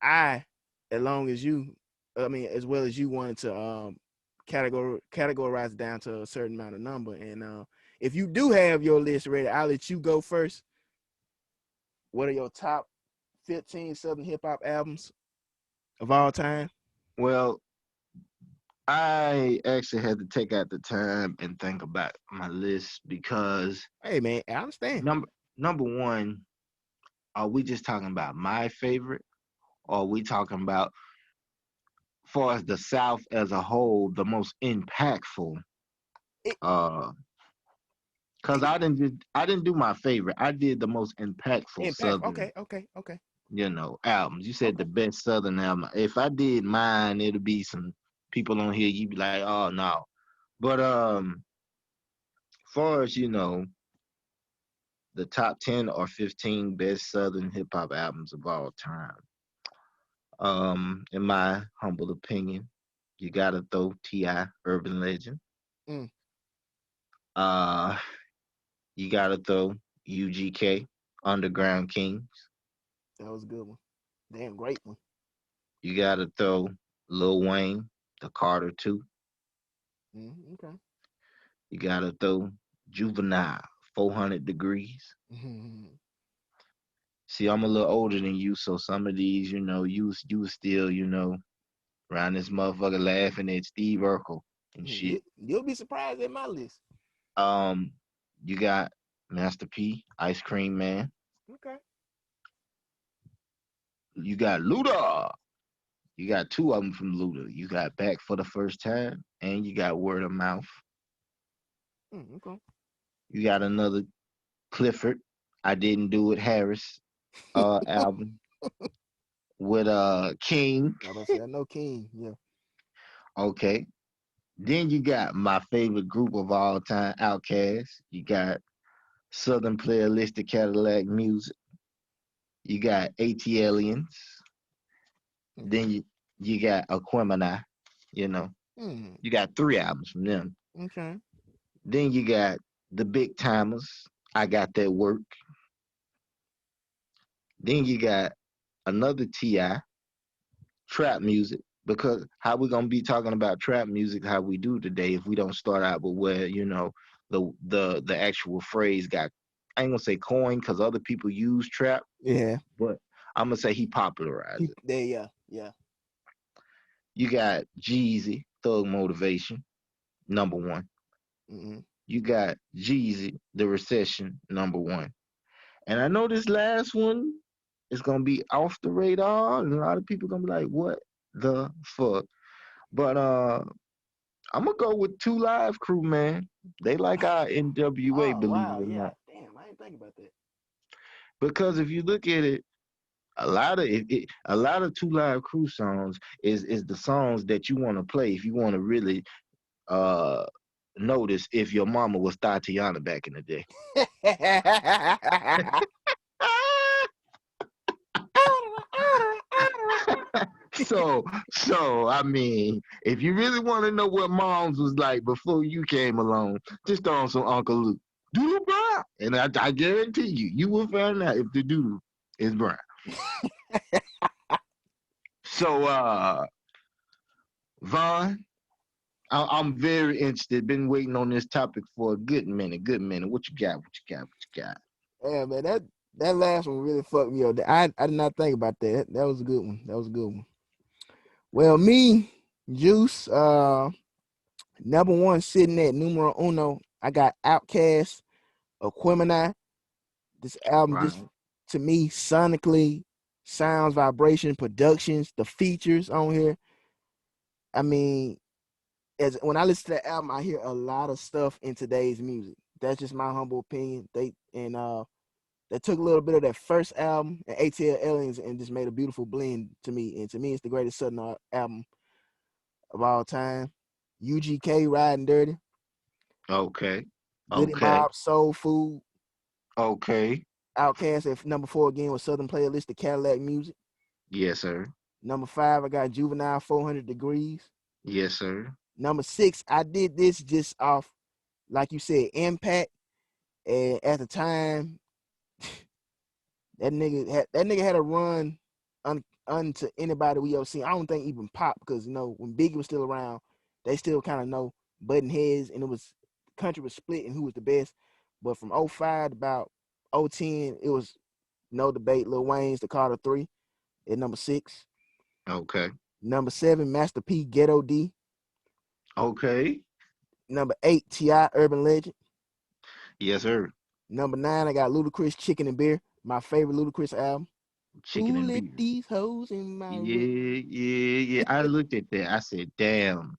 I, as well as you, wanted to categorize it down to a certain amount of number. And if you do have your list ready, I'll let you go first. What are your top 15 Southern hip hop albums of all time? Well, I actually had to take out the time and think about my list because Hey man, I understand. number one, are we just talking about my favorite, or are we talking about, far as the South as a whole, the most impactful? It, Uh, cause it I didn't do my favorite. I did the most impactful impact. Southern, Okay. albums. You said the Okay. best Southern album. If I did mine, it'll be some people on here. You'd be like, oh no. But far as the top 10 or 15 best Southern hip hop albums of all time. In my humble opinion, you gotta throw T.I. Urban Legend. Mm, Uh, you gotta throw UGK, Underground Kings. that was a good one. Damn great one. You gotta throw Lil Wayne, The Carter 2. Okay. You gotta throw Juvenile, 400 Degrees. See, I'm a little older than you, so some of these, you was still, around this motherfucker laughing at Steve Urkel and shit. You'll be surprised at my list. Um, you got Master P, Ice Cream Man. Okay. You got Luda. You got two of them from Luda. You got Back for the First Time, and you got Word of Mouth. Okay. You got another Clifford, I Didn't Do It Harris album with King. I about to say I know King. Yeah. Okay. Then you got my favorite group of all time, Outkast. You got Southern Playalistic Cadillac Music. You got ATLiens. Okay. Then you got Aquemini. You know, Mm, you got three albums from them. okay. Then you got the Big Timers. I Got That Work. Then you got another Ti, trap music. Because how we gonna be talking about trap music how we do today if we don't start out with where the actual phrase got, I ain't gonna say coined because other people use trap, Yeah. but I'm gonna say he popularized it. There. Yeah. Yeah. You got Jeezy, Thug Motivation, number one. Mm-hmm. You got Jeezy, The Recession, number one. And I know this last one is gonna be off the radar, and a lot of people gonna be like, "What the fuck?" But I'm gonna go with Two Live Crew, man. They like our NWA, Oh believe it wow. or Yeah. not. Damn. I didn't think about that. Because if you look at it, a lot of Two Live Crew songs is the songs that you want to play if you want to really uh notice if your mama was Tatiana back in the day. So I mean, if you really want to know what moms was like before you came along, just throw on some Uncle Luke. Doodle blah. And I guarantee you will find out if the doodle. It's brown. So, Vaughn, I'm very interested. Been waiting on this topic for a good minute. Good minute. What you got? What you got? What you got? Yeah, man, that last one really fucked me up. I did not think about that. That was a good one. That was a good one. Well, me, Juice, number one sitting at numero uno. I got Outkast, Aquemini. This album Right. just to me sonically, sounds, vibration, productions, the features on here. I mean, as when I listen to the album, I hear a lot of stuff in today's music. That's just my humble opinion. They took a little bit of that first album and ATL Aliens and just made a beautiful blend to me. And to me, it's the greatest Southern album of all time. UGK, Riding Dirty, Okay. Goody Okay. Mob, Soul Food, Okay. Outkast at number 4 again with Southern Playlist, the Cadillac Music. Yes, sir. Number 5, I got Juvenile, 400 Degrees. Yes, sir. Number 6, I did this just off, like you said, impact. And at the time, that nigga had a run unto anybody we ever seen. I don't think even Pop, because when Biggie was still around, they still kind of know button heads, and the country was split and who was the best. But from '05 to about '10, it was no debate. Lil Wayne's the Carter 3 at number 6. Okay. Number 7, Master P, Ghetto D. Okay. Number 8, T.I., Urban Legend. Yes, sir. Number 9, I got Ludacris, Chicken and Beer, my favorite Ludacris album. Chicken Who and lit beer. these hoes in my room? Yeah. I looked at that. I said, damn.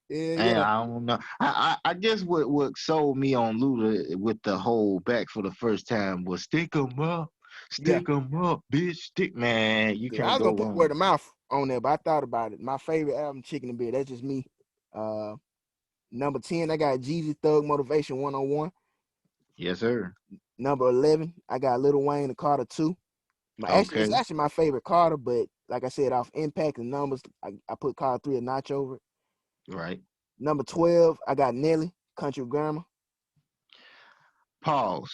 Yeah, And yeah, I don't know. I guess what sold me on Luda with the whole back for the first time was yeah. stick 'em up, bitch, stick man. You Cause I can't was gonna go put wrong word with of that. mouth on there, but I thought about it. My favorite album, Chicken and Beer. That's just me. Uh, Number 10, I got Jeezy Thug Motivation 101. Yes, sir. Number 11, I got Lil Wayne, the Carter 2. It's Okay. actually my favorite Carter, but like I said, off impact and numbers, I put Carter 3 a notch over it. Right. Number 12, I got Nelly, Country Grammar. Pause.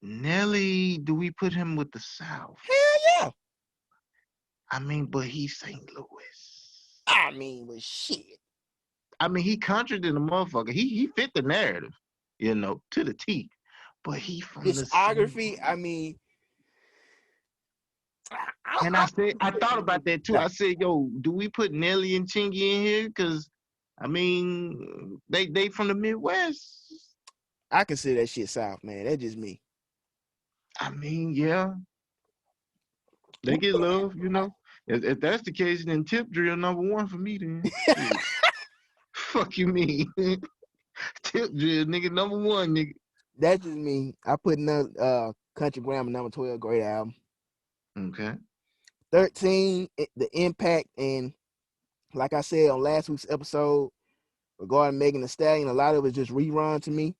Nelly, do we put him with the South? Hell yeah. I mean, but he's St. Louis. I mean, but shit. I mean, he conjured in the motherfucker. He fit the narrative, to the T. But he from the South. Discography, I mean, And I thought about that too. I, I said, yo, do we put Nelly and Chingy in here? Because I mean, they from the Midwest. I consider that shit South, man. That's just me. I mean, yeah, they get love. If that's the case, then Tip Drill #1 for me. Then shit. Fuck you mean? Tip Drill, nigga, #1, nigga. That's just me. I put another Country Grammar number 12, great album. Okay. 13, The Impact, and like I said on last week's episode regarding Megan Thee Stallion, a lot of it just rerun to me.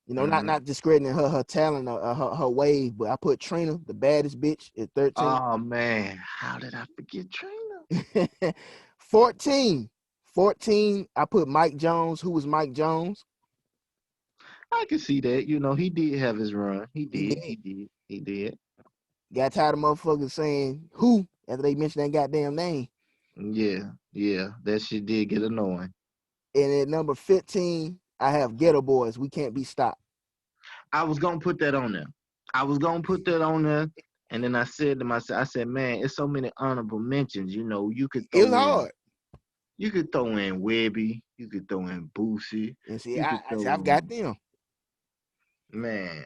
Not discrediting her talent or her wave, but I put Trina, the baddest bitch, at 13. Oh man, how did I forget Trina? 14, I put Mike Jones. Who was Mike Jones? I can see that. He did have his run. He He did. did. He did. He did. Got tired of motherfuckers saying who after they mentioned that goddamn name. Yeah. That shit did get annoying. And at number 15, I have Ghetto Boys. We Can't Be Stopped. I was gonna put that on there. And then I said to myself, I said, man, it's so many honorable mentions. You could It was throw in, hard. Webby, you could throw in Boosie, And see, you could throw I've got in, them. man.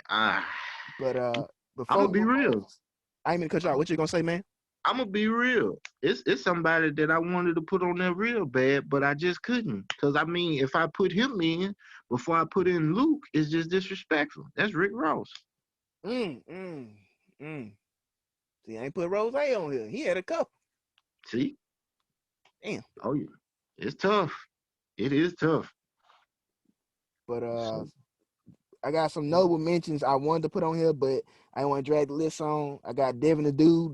But I'm before gonna we be move on, real. I ain't mean to cut you out. What you gonna say, man? I'm gonna be real. It's somebody that I wanted to put on there real bad, but I just couldn't. Cause I mean, if I put him in before I put in Luke, it's just disrespectful. That's Rick Ross. Mm, mm, mm. See, I ain't put Rose on here. He had a couple. See? Damn. Oh yeah. It's tough. It is tough. But So, I got some notable mentions I wanted to put on here, but I want to drag the list on. I got Devin the Dude,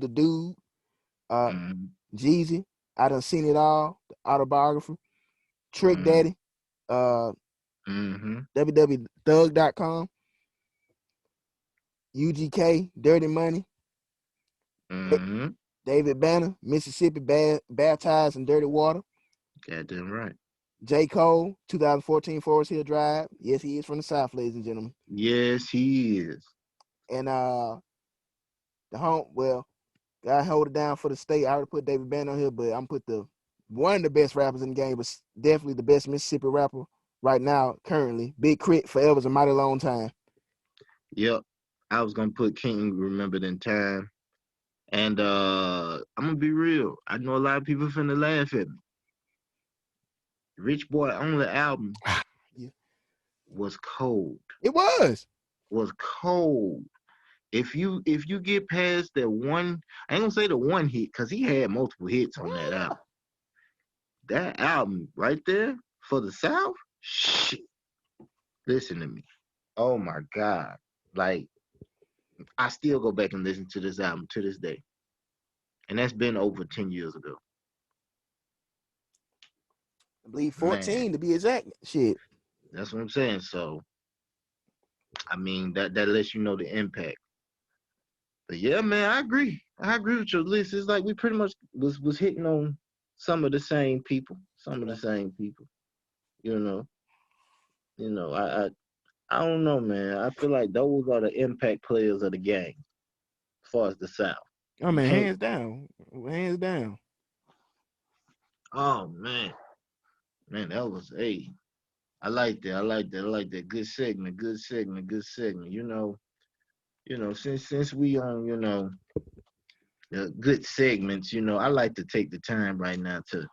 mm, Jeezy. I done seen it all. The autobiography. Trick mm, Daddy. Uh, mm-hmm. www.thug.com. UGK. Dirty Money. Mm-hmm. David Banner, Mississippi, baptized in dirty water. Goddamn right. J. Cole, 2014 Forest Hill Drive. Yes, he is from the South, ladies and gentlemen. Yes, he is. And the home, well, I hold it down for the state. I already put David Banner on here, but I'm put the one of the best rappers in the game, but definitely the best Mississippi rapper right now, currently. Big Crit, forever's a mighty long time. Yep. I was gonna put King Remembered in Time. And I'm gonna be real. I know a lot of people finna laugh at me. Rich Boy Only album Yeah. was cold. It was. Was cold. If you get past that one, I ain't gonna say the one hit because he had multiple hits on that album. That album right there for the South, shit. Listen to me. Oh my God. Like I still go back and listen to this album to this day. And that's been over 10 years ago. I believe Man, 14 to be exact. Shit. that's what I'm saying. So I mean that lets you know the impact. But yeah, man, I agree. I agree with your list. It's like we pretty much was hitting on some of the same people. Some of the Yeah. same people. You know. You know, I don't know, man. I feel like those are the impact players of the game as far as the South. I You mean, can't. hands down. Hands down. Oh man, that was I like that. I like that. I like that. Good segment. Good segment. Good segment. Since we on, the good segments. I like to take the time right now to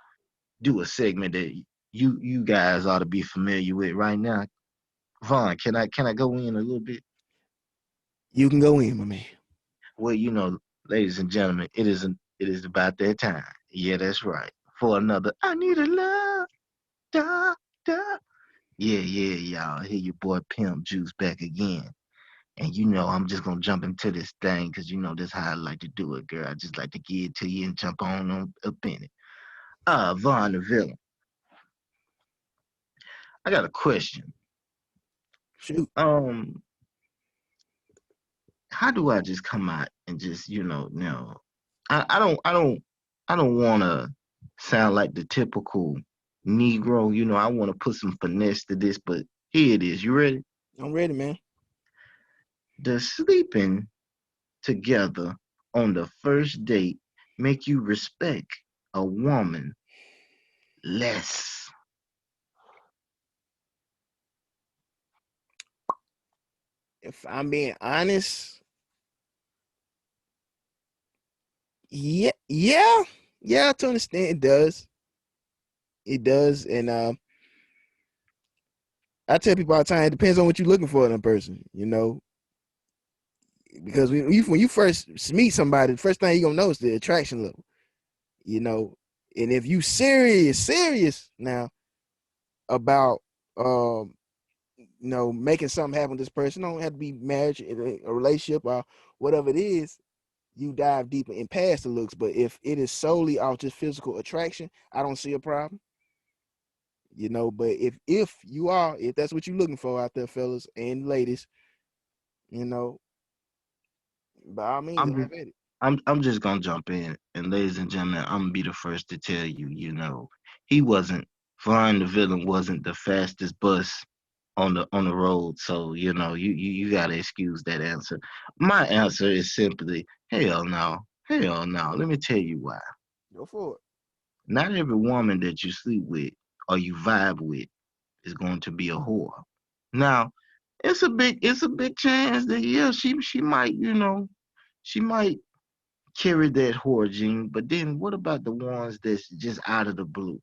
do a segment that you guys ought to be familiar with right now. Vaughn, can I go in a little bit? You can go in, my man. Well, ladies and gentlemen, it is about that time. Yeah, that's right. For another, I need a love, da da. Yeah, y'all. Here your boy Pimp Juice back again. And I'm just gonna jump into this thing because this how I like to do it, girl. I just like to give it to you and jump on up in it. Vaughn the villain. I got a question. Shoot. Um, how do I just come out and just I don't want to sound like the typical Negro. I want to put some finesse to this, but here it is. You ready? I'm ready, man. Does sleeping together on the first date make you respect a woman less? If I'm being honest, yeah, to understand it does. It does. And I tell people all the time, it depends on what you're looking for in a person, because when you first meet somebody, the first thing you're gonna know is the attraction level, you know. And if you serious now about making something happen with this person, don't have to be marriage, a relationship or whatever it is, you dive deeper and past the looks. But if it is solely off just physical attraction, I don't see a problem. But if that's what you're looking for out there, fellas and ladies, you know, by all means, I'm have just, at it. I'm just gonna jump in, and ladies and gentlemen, I'm gonna be the first to tell you. He wasn't Vaughn the villain wasn't the fastest bus on the road. So you gotta excuse that answer. My answer is simply hell no, hell no. Let me tell you why. Go for it. Not every woman that you sleep with or you vibe with is going to be a whore. Now, it's a big chance that yeah, she might she might carry that whore gene. But then what about the ones that's just out of the blue?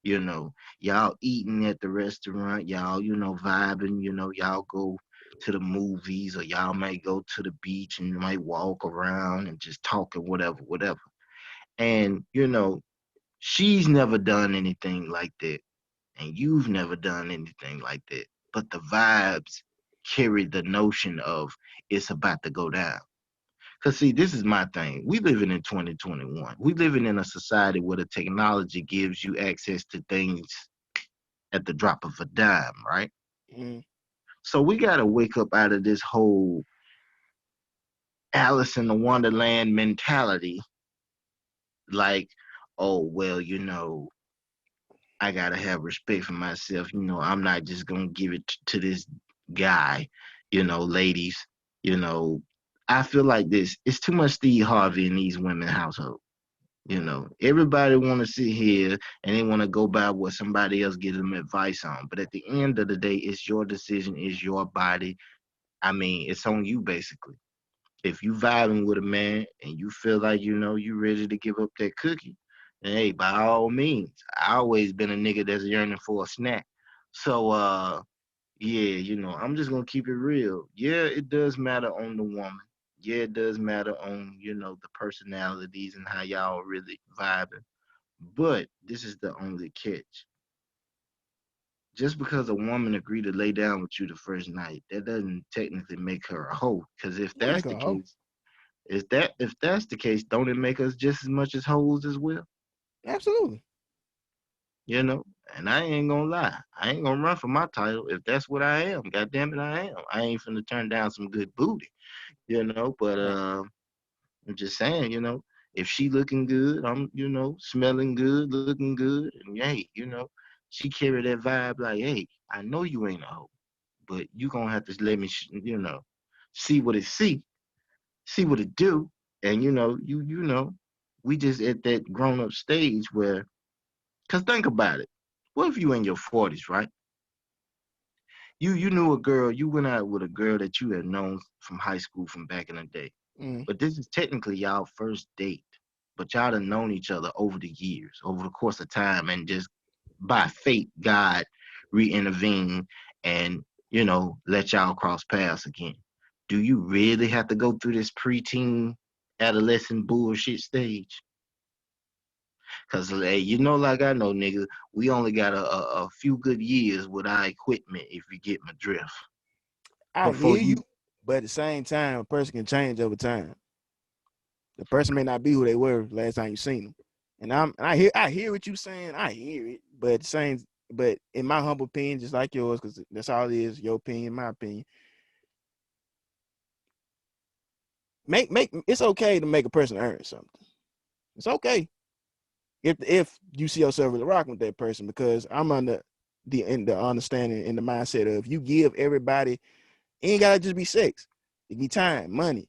Y'all eating at the restaurant, y'all, vibing, y'all go to the movies or y'all might go to the beach and you might walk around and just talk and whatever, whatever. And, she's never done anything like that. And you've never done anything like that. But the vibes carry the notion of it's about to go down. Because, see, this is my thing. We living in 2021. We living in a society where the technology gives you access to things at the drop of a dime, right? Mm. So we got to wake up out of this whole Alice in the Wonderland mentality, like, oh well, I gotta have respect for myself. I'm not just gonna give it to this guy. Ladies. You know, I feel like this. It's too much Steve Harvey in these women household. Everybody want to sit here and they want to go by what somebody else gives them advice on. But at the end of the day, it's your decision, it's your body. I mean, it's on you basically. If you vibing with a man and you feel like you ready to give up that cookie, then hey, by all means. I always been a nigga that's yearning for a snack. So yeah, I'm just gonna keep it real. Yeah, it does matter on the woman. Yeah, it does matter on, the personalities and how y'all really vibing. But this is the only catch. Just because a woman agreed to lay down with you the first night, that doesn't technically make her a hoe. Because if Don't that's make the a hoe. case, if that's the case, don't it make us just as much as hoes as well? Absolutely. You know? And I ain't gonna lie. I ain't gonna run for my title if that's what I am. God damn it, I am. I ain't finna turn down some good booty, but Right. I'm just saying, if she looking good, I'm, smelling good, looking good, and hey, she carry that vibe like, hey, I know you ain't a hoe, but you gonna have to let me, see what it see what it do, and we just at that grown up stage where, cause think about it, what if you in your 40s, right? You knew a girl, you went out with a girl that you had known from high school from back in the day. Mm. But this is technically y'all first date. But y'all done known each other over the years, over the course of time, and just by fate, God re-intervene and, let y'all cross paths again. Do you really have to go through this preteen adolescent bullshit stage? Cause hey, like I know, nigga, we only got a few good years with our equipment, if you get my drift. I Before hear you, you but at the same time, a person can change over time. The person may not be who they were last time you seen them. And I hear what you saying. I hear it, but but in my humble opinion, just like yours, because that's all it is, your opinion, my opinion. Make it's okay to make a person earn something. It's okay if you see yourself really rocking with that person, because I'm under the understanding and the mindset of, you give everybody, it ain't gotta just be sex. It can be time, money,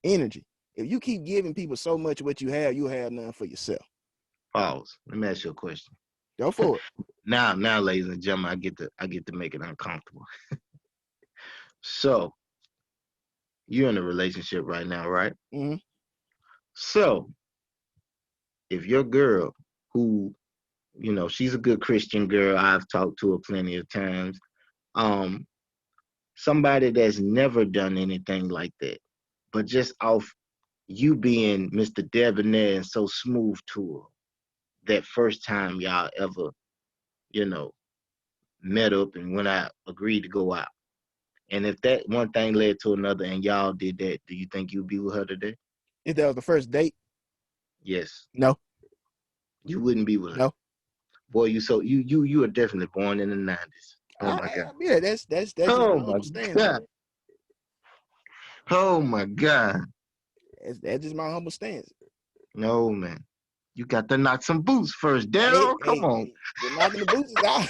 energy. If you keep giving people so much of what you'll have none for yourself. pause. Let me ask you a question. Go for it. Now, ladies and gentlemen, I get to make it uncomfortable. So you're in a relationship right now, right? Mm-hmm. So if your girl, who she's a good Christian girl, I've talked to her plenty of times. Um, Somebody that's never done anything like that, but just off you being Mr. Debonair and so smooth to her, that first time y'all ever, you know, met up and went out, agreed to go out. And if that one thing led to another and y'all did that, do you think you'd be with her today? If that was the first date, Yes. no, You wouldn't be with her. no. Boy, you are definitely born in the 90s. Oh my God. Yeah, that's just Oh my my humble stance, God. man. Oh my God. That's just my humble stance. No, man. You got to knock some boots first, Hey, Daryl. Come hey, on. hey, the knocking the boots is all,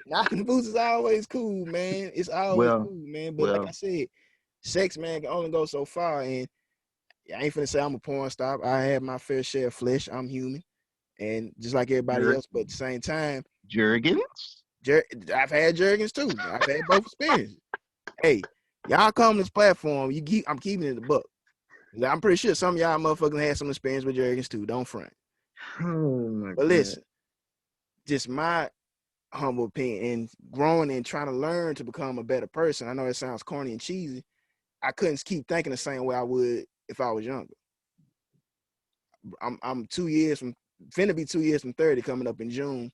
knocking the boots is always cool, man. It's always Well, cool, man. But like I well, said, sex, man, can only go so far. And I ain't finna say I'm a porn star. I have my fair share of flesh. I'm human, and just like everybody Jer- else. But at the same time, Jergens. I've had jergens too. I've had both experiences. Hey, y'all come to this platform. I'm keeping it in the book. I'm pretty sure some of y'all motherfuckers had some experience with jergens too. Don't front. Oh my But God. listen, just my humble opinion, and growing and trying to learn to become a better person. I know it sounds corny and cheesy. I couldn't keep thinking the same way I would if I was younger. I'm 2 years from finna be 2 years from 30 coming up in June.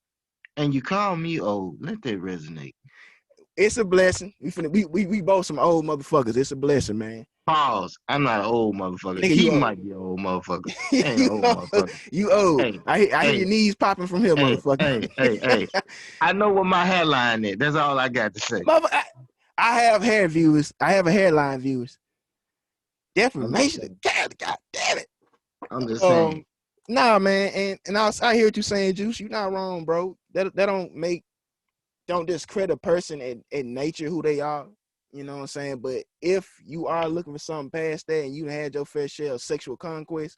And you call me old. Let that resonate. It's a blessing. We both some old motherfuckers. It's a blessing, man. Pause. I'm not an old motherfucker. Nigga, He you old. might be an old motherfucker. I ain't an you old know, motherfucker. you old. Hey, I hear hey, your knees popping from here, hey, motherfucker. hey. I know what my hairline is. That's all I got to say. I have hair viewers. I have a hairline viewers. Defamation. God damn it. I'm just saying. Nah, man, and I hear what you're saying, Juice. You're not wrong, bro. That don't discredit a person in nature who they are. You know what I'm saying? But if you are looking for something past that and you had your fair share of sexual conquest,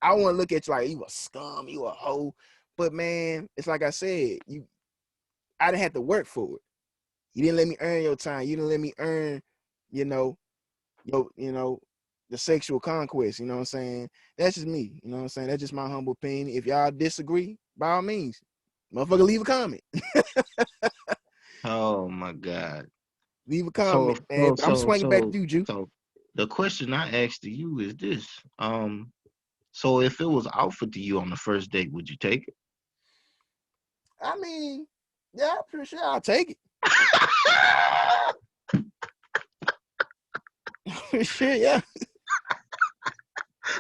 I want to look at you like you a scum, you a hoe. But man, it's like I said, I didn't have to work for it. You didn't let me earn your time. You didn't let me earn, you know, the sexual conquest. You know what I'm saying? That's just me. You know what I'm saying? That's just my humble opinion. If y'all disagree, by all means, motherfucker, leave a comment. Oh my God. Leave a comment, man. But I'm swinging back to you, Ju. So the question I asked to you is this. So if it was offered to you on the first date, would you take it? I mean, yeah, I'm pretty sure I'll take it. Shit, yeah.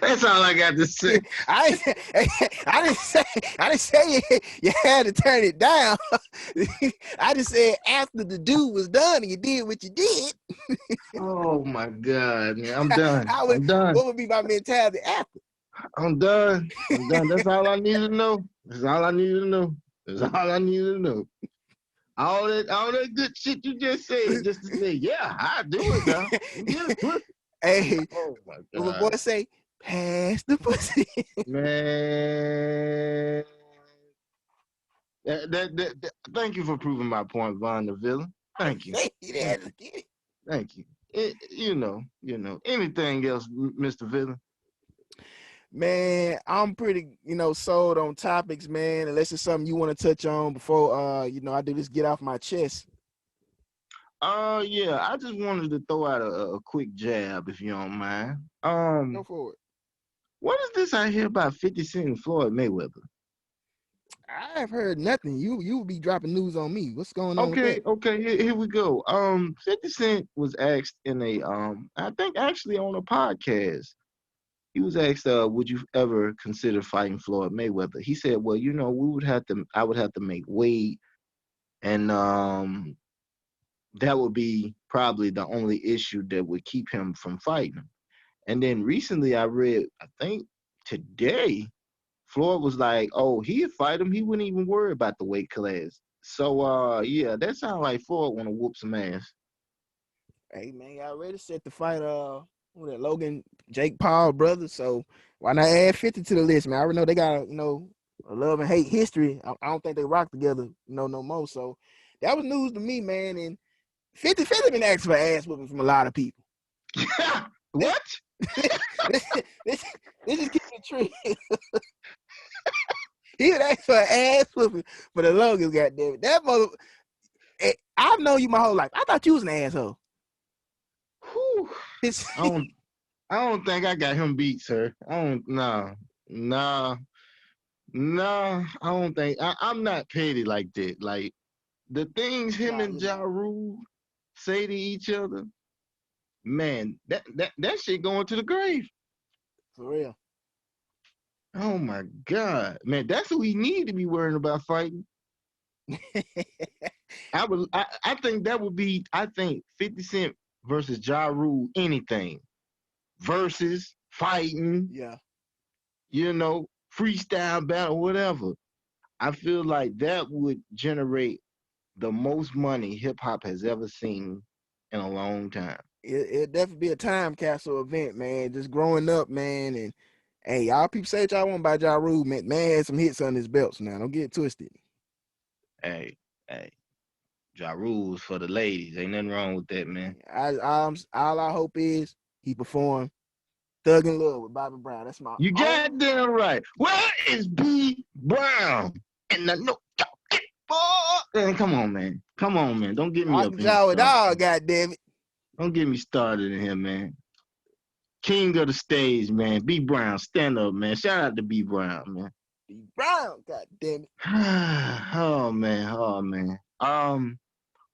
That's all I got to say. I didn't say you had to turn it down. I just said after the dude was done and you did what you did. Oh my God, man. I'm done. I'm done. What would be my mentality after? I'm done. I'm done. That's all I need to know. That's all I need to know. That's all I need to know. All that good shit you just said, just to say, yeah, I do it now. Get it, pussy. Hey, Oh my what my God, boy say? Pass the pussy. man. Thank you for proving my point, Von the villain. Thank you. Thank you. You know. Anything else, Mr. Villain? Man, I'm pretty, sold on topics, man. Unless it's something you want to touch on before, I do this get off my chest. Yeah, I just wanted to throw out a quick jab, if you don't mind. Go for it. What is this I hear about 50 Cent and Floyd Mayweather? I've heard nothing. You would be dropping news on me. What's going on with that? Okay, here we go. 50 Cent was asked in a I think actually on a podcast. He was asked, would you ever consider fighting Floyd Mayweather? He said, well, I would have to make weight, and that would be probably the only issue that would keep him from fighting. And then recently I read, I think today, Floyd was like, oh, he'd fight him. He wouldn't even worry about the weight class. So yeah, that sounds like Floyd want to whoop some ass. Hey man, y'all ready set to fight Logan Jake Paul brother? So why not add 50 to the list, man? I already know they got a love and hate history. I don't think they rock together, no more. So that was news to me, man. And 50 been asking for ass whooping from a lot of people. What? this is keep it true. He would ask for an ass whooping for the Logan, goddamn it. That mother. I've known you my whole life. I thought you was an asshole. Whew. I don't think I got him beat, sir. I don't think I'm not petty like that. Like the things him and Ja Rule say to each other, man, that shit going to the grave. For real. Oh my God, man, that's who he need to be worrying about fighting. I think that would be 50 Cent versus Ja Rule, anything. Versus fighting. Yeah. Freestyle battle, whatever. I feel like that would generate the most money hip hop has ever seen in a long time. It'd definitely be a time capsule event, man. Just growing up, man, and hey, y'all people say what y'all want about Ja Rule, man. Man had some hits on his belts now. Don't get it twisted. Hey, Ja Rule's for the ladies. Ain't nothing wrong with that, man. All I hope is he perform Thug in Love with Bobby Brown. That's my You goddamn right. Where is B Brown? And the no man, come on, man. Don't get me I up can in here. jaw it all, goddamn it. Don't get me started in here, man. King of the stage, man. B Brown, stand up, man. Shout out to B Brown, man. B Brown, goddamn it. Oh man.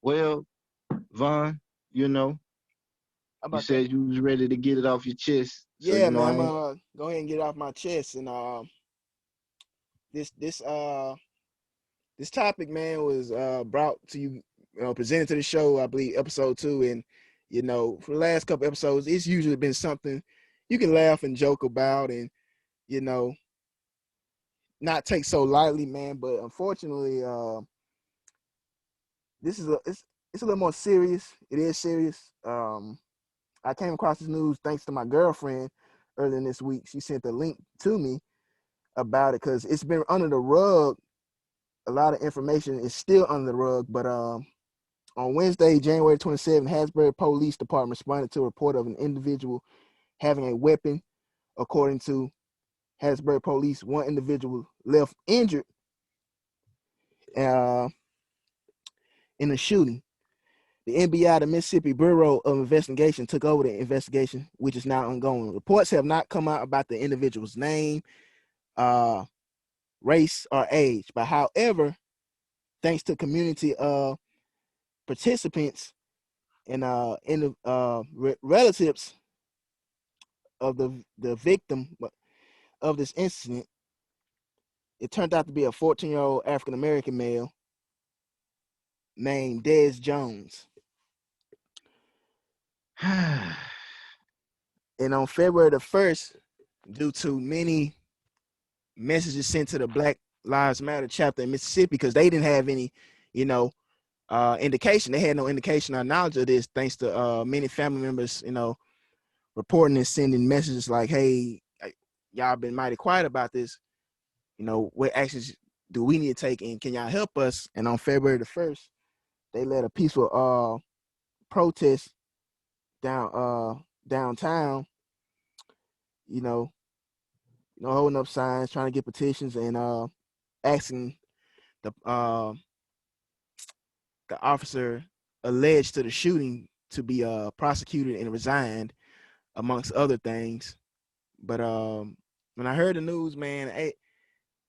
Well, Von, you said you was ready to get it off your chest. Yeah, so, man. I'm gonna go ahead and get it off my chest. And this topic, man, was brought to you, presented to the show, I believe, episode 2. And You know, for the last couple episodes, it's usually been something you can laugh and joke about, and you know, not take so lightly, man. But unfortunately, this is it's a little more serious. It is serious. I came across this news thanks to my girlfriend earlier this week. She sent a link to me about it because it's been under the rug. A lot of information is still under the rug, but on Wednesday, January 27th, Hasbury Police Department responded to a report of an individual having a weapon. According to Hasbury Police, one individual left injured uh, in a shooting. The NBI, the Mississippi Bureau of Investigation, took over the investigation, which is now ongoing. Reports have not come out about the individual's name, race, or age. But however, thanks to community participants and relatives of the victim of this incident, it turned out to be a 14-year-old African-American male named Des Jones. And on February the 1st, due to many messages sent to the Black Lives Matter chapter in Mississippi, because they didn't have any, you know, indication. They had no indication or knowledge of this, thanks to many family members, you know, reporting and sending messages like, hey, y'all been mighty quiet about this. You know, what actions do we need to take, and can y'all help us? And on February the 1st, they led a peaceful protest downtown, you know, holding up signs, trying to get petitions, and asking the officer alleged to the shooting to be prosecuted and resigned, amongst other things. But when I heard the news, man,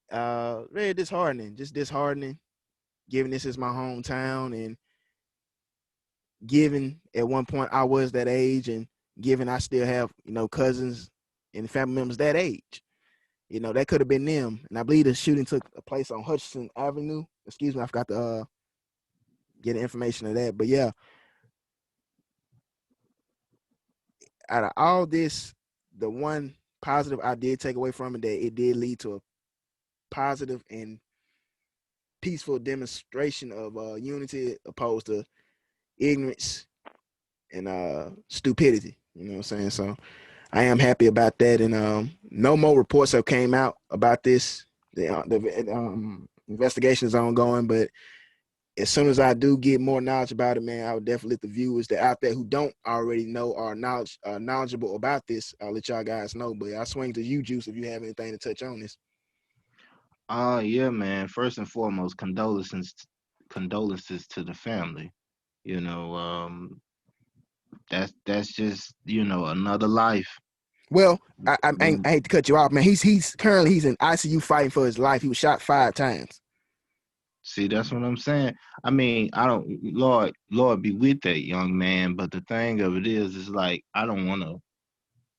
very disheartening, just disheartening, given this is my hometown, and given at one point I was that age, and given I still have, you know, cousins and family members that age. You know, that could have been them. And I believe the shooting took place on Hutchinson Avenue. Excuse me, I forgot to get information of that. But yeah, out of all this, the one positive I did take away from it, that it did lead to a positive and peaceful demonstration of unity, opposed to ignorance and stupidity. You know what I'm saying? So I am happy about that. And no more reports have came out about this. The investigation is ongoing, but as soon as I do get more knowledge about it, man, I would definitely let the viewers that out there who don't already know or knowledgeable about this, I'll let y'all guys know. But I swing to you, Juice, if you have anything to touch on this. Yeah, man. First and foremost, condolences to the family. You know, that's just, you know, another life. Well, I hate to cut you off, man. He's currently in ICU fighting for his life. He was shot 5 times. See, that's what I'm saying. I mean, I don't, Lord be with that young man. But the thing of it is like, I don't want to,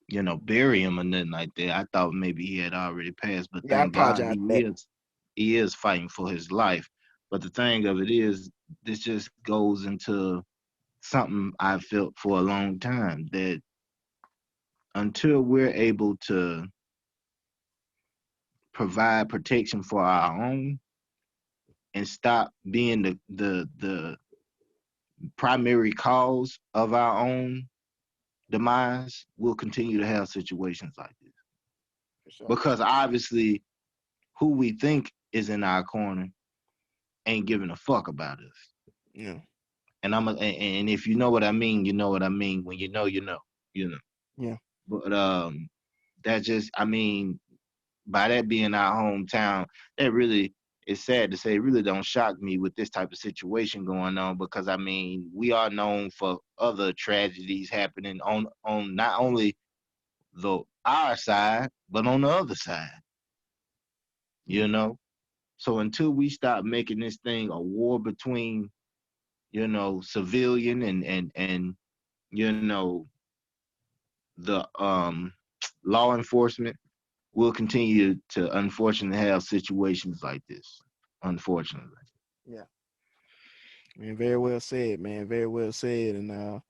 you know, bury him or nothing like that. I thought maybe he had already passed, but Yeah, I thank God apologize for that. he is fighting for his life. But the thing of it is, this just goes into something I felt for a long time, that until we're able to provide protection for our own and stop being the primary cause of our own demise, we'll continue to have situations like this. For sure. Because obviously, who we think is in our corner ain't giving a fuck about us. Yeah. And if you know what I mean, you know what I mean. When you know, you know, you know. Yeah. But that just, I mean, by that being our hometown, that really, it's sad to say, it really don't shock me with this type of situation going on, because I mean, we are known for other tragedies happening on not only the our side, but on the other side. You know? So until we stop making this thing a war between, you know, civilian and you know, the law enforcement, we'll continue to unfortunately have situations like this. Unfortunately. Yeah. Man, very well said, man. Very well said. And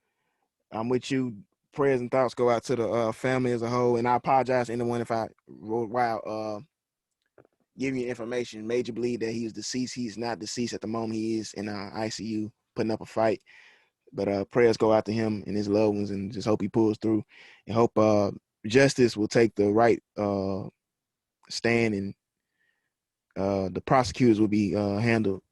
I'm with you. Prayers and thoughts go out to the family as a whole, and I apologize to anyone if I while giving you information made you believe that he was deceased. He's not deceased at the moment. He is in ICU putting up a fight. But prayers go out to him and his loved ones, and just hope he pulls through, and hope justice will take the right stand, and the prosecutors will be handled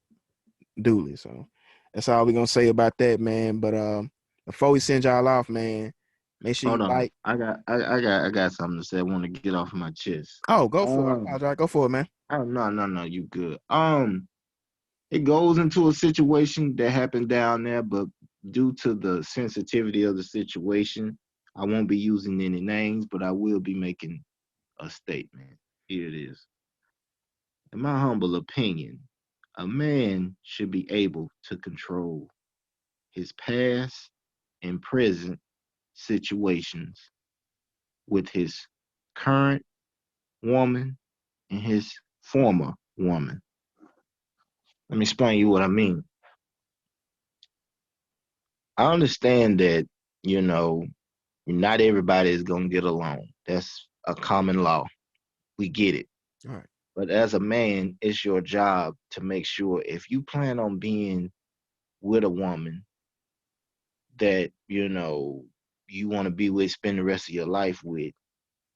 duly. So that's all we're gonna say about that, man. But before we send y'all off, man, make sure Hold you on. like. I got something to say. I want to get off my chest. Oh, go for it. I Um, apologize. Go for it, man. oh no, you good. It goes into a situation that happened down there, but due to the sensitivity of the situation, I won't be using any names, but I will be making a statement. Here it is. In my humble opinion, a man should be able to control his past and present situations with his current woman and his former woman. Let me explain you what I mean. I understand that, you know, not everybody is going to get along. That's a common law. We get it. All right. But as a man, it's your job to make sure if you plan on being with a woman that, you want to be with, spend the rest of your life with,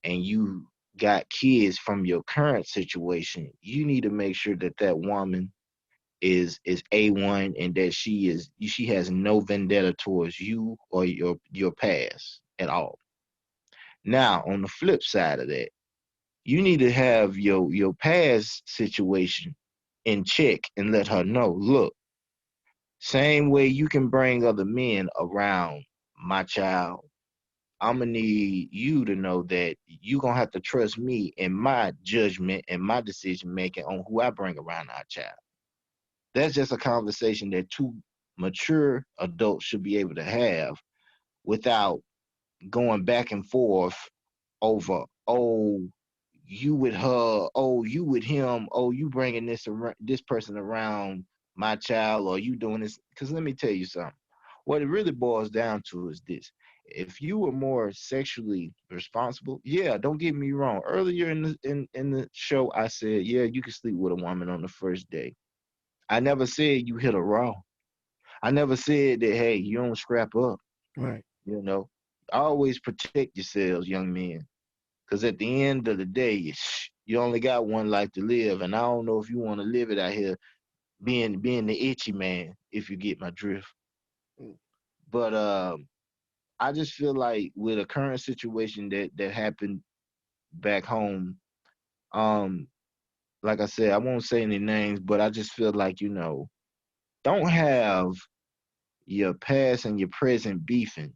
and you got kids from your current situation, you need to make sure that that woman is A1 and that she has no vendetta towards you or your past at all. Now, on the flip side of that, you need to have your past situation in check and let her know, look, same way you can bring other men around my child, I'm gonna need you to know that you're gonna have to trust me in my judgment and my decision making on who I bring around our child. That's just a conversation that two mature adults should be able to have without going back and forth over, oh, you with her, oh, you with him, oh, you bringing this person around my child, or you doing this. Because let me tell you something. What it really boils down to is this: if you were more sexually responsible, yeah, don't get me wrong. Earlier in the show, I said, yeah, you can sleep with a woman on the first day. I never said you hit her raw. I never said that, hey, you don't scrap up. All right. You know, always protect yourselves, young men. Because at the end of the day, you only got one life to live. And I don't know if you want to live it out here being the itchy man, if you get my drift. Mm. But I just feel like with a current situation that happened back home, um, like I said, I won't say any names, but I just feel like, don't have your past and your present beefing,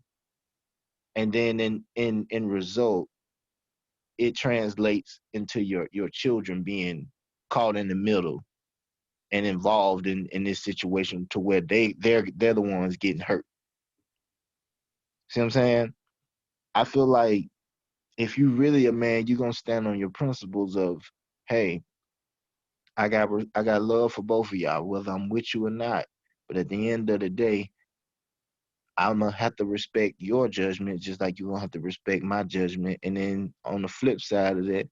and then in result, it translates into your children being caught in the middle and involved in this situation to where they're the ones getting hurt. See what I'm saying? I feel like if you really a man, you're gonna stand on your principles of, hey, I got love for both of y'all, whether I'm with you or not. But at the end of the day, I'm gonna have to respect your judgment, just like you're gonna have to respect my judgment. And then on the flip side of that,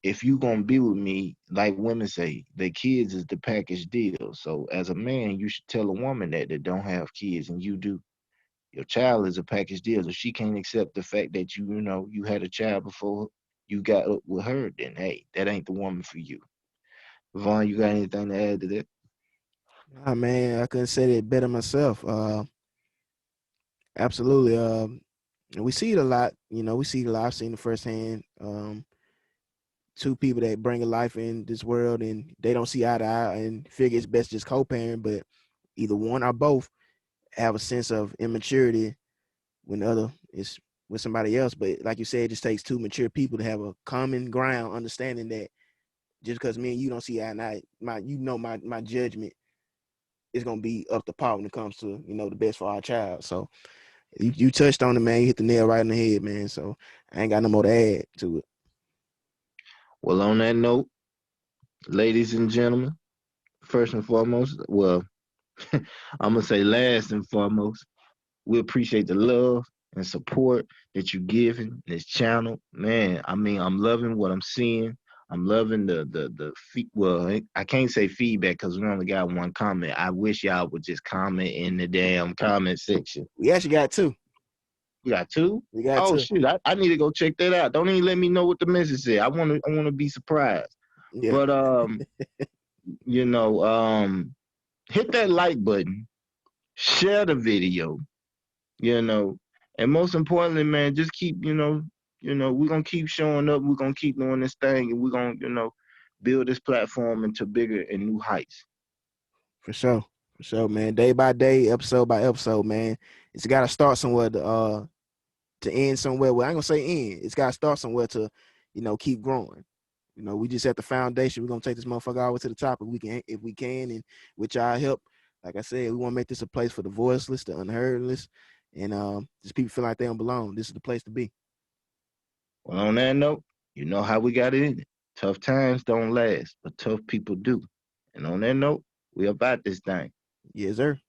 if you gonna be with me, like women say, the kids is the package deal. So as a man, you should tell a woman that don't have kids, and you do. Your child is a package deal. If she can't accept the fact that you had a child before you got up with her, then hey, that ain't the woman for you. Vaughn, you got anything to add to that? Nah, man, I couldn't say that better myself. Absolutely. And we see it a lot. We see it a lot. I've seen it firsthand. Two people that bring a life in this world, and they don't see eye to eye, and figure it's best just co-parent, but either one or both have a sense of immaturity when the other is with somebody else. But like you said, it just takes two mature people to have a common ground, understanding that just because me and you don't see eye to eye, my judgment is gonna be up to par when it comes to the best for our child. So you touched on it, man. You hit the nail right in the head, man. So I ain't got no more to add to it. Well, on that note, ladies and gentlemen, first and foremost, well, I'm gonna say last and foremost, We appreciate the love and support that you're giving this channel. Man, I mean, I'm loving what I'm seeing. I'm loving well, I can't say feedback because we only got one comment. I wish y'all would just comment in the damn comment section. We actually got 2. We got 2? We got Oh 2. shit, I need to go check that out. Don't even let me know what the message said. I wanna be surprised. Yeah. But you know, hit that like button, share the video, you know, and most importantly, man, just keep, we're gonna keep showing up, we're gonna keep doing this thing, and we're gonna, build this platform into bigger and new heights. For sure, man. Day by day, episode by episode, man. It's got to start somewhere to end somewhere. Well, I ain't gonna say end. It's got to start somewhere to, keep growing. We just at the foundation. We're gonna take this motherfucker all the way to the top if we can, and with y'all help. Like I said, we want to make this a place for the voiceless, the unheardless, and just people feel like they don't belong. This is the place to be. Well, on that note, you know how we got it in it. Tough times don't last, but tough people do. And on that note, we about this thing. Yes, sir.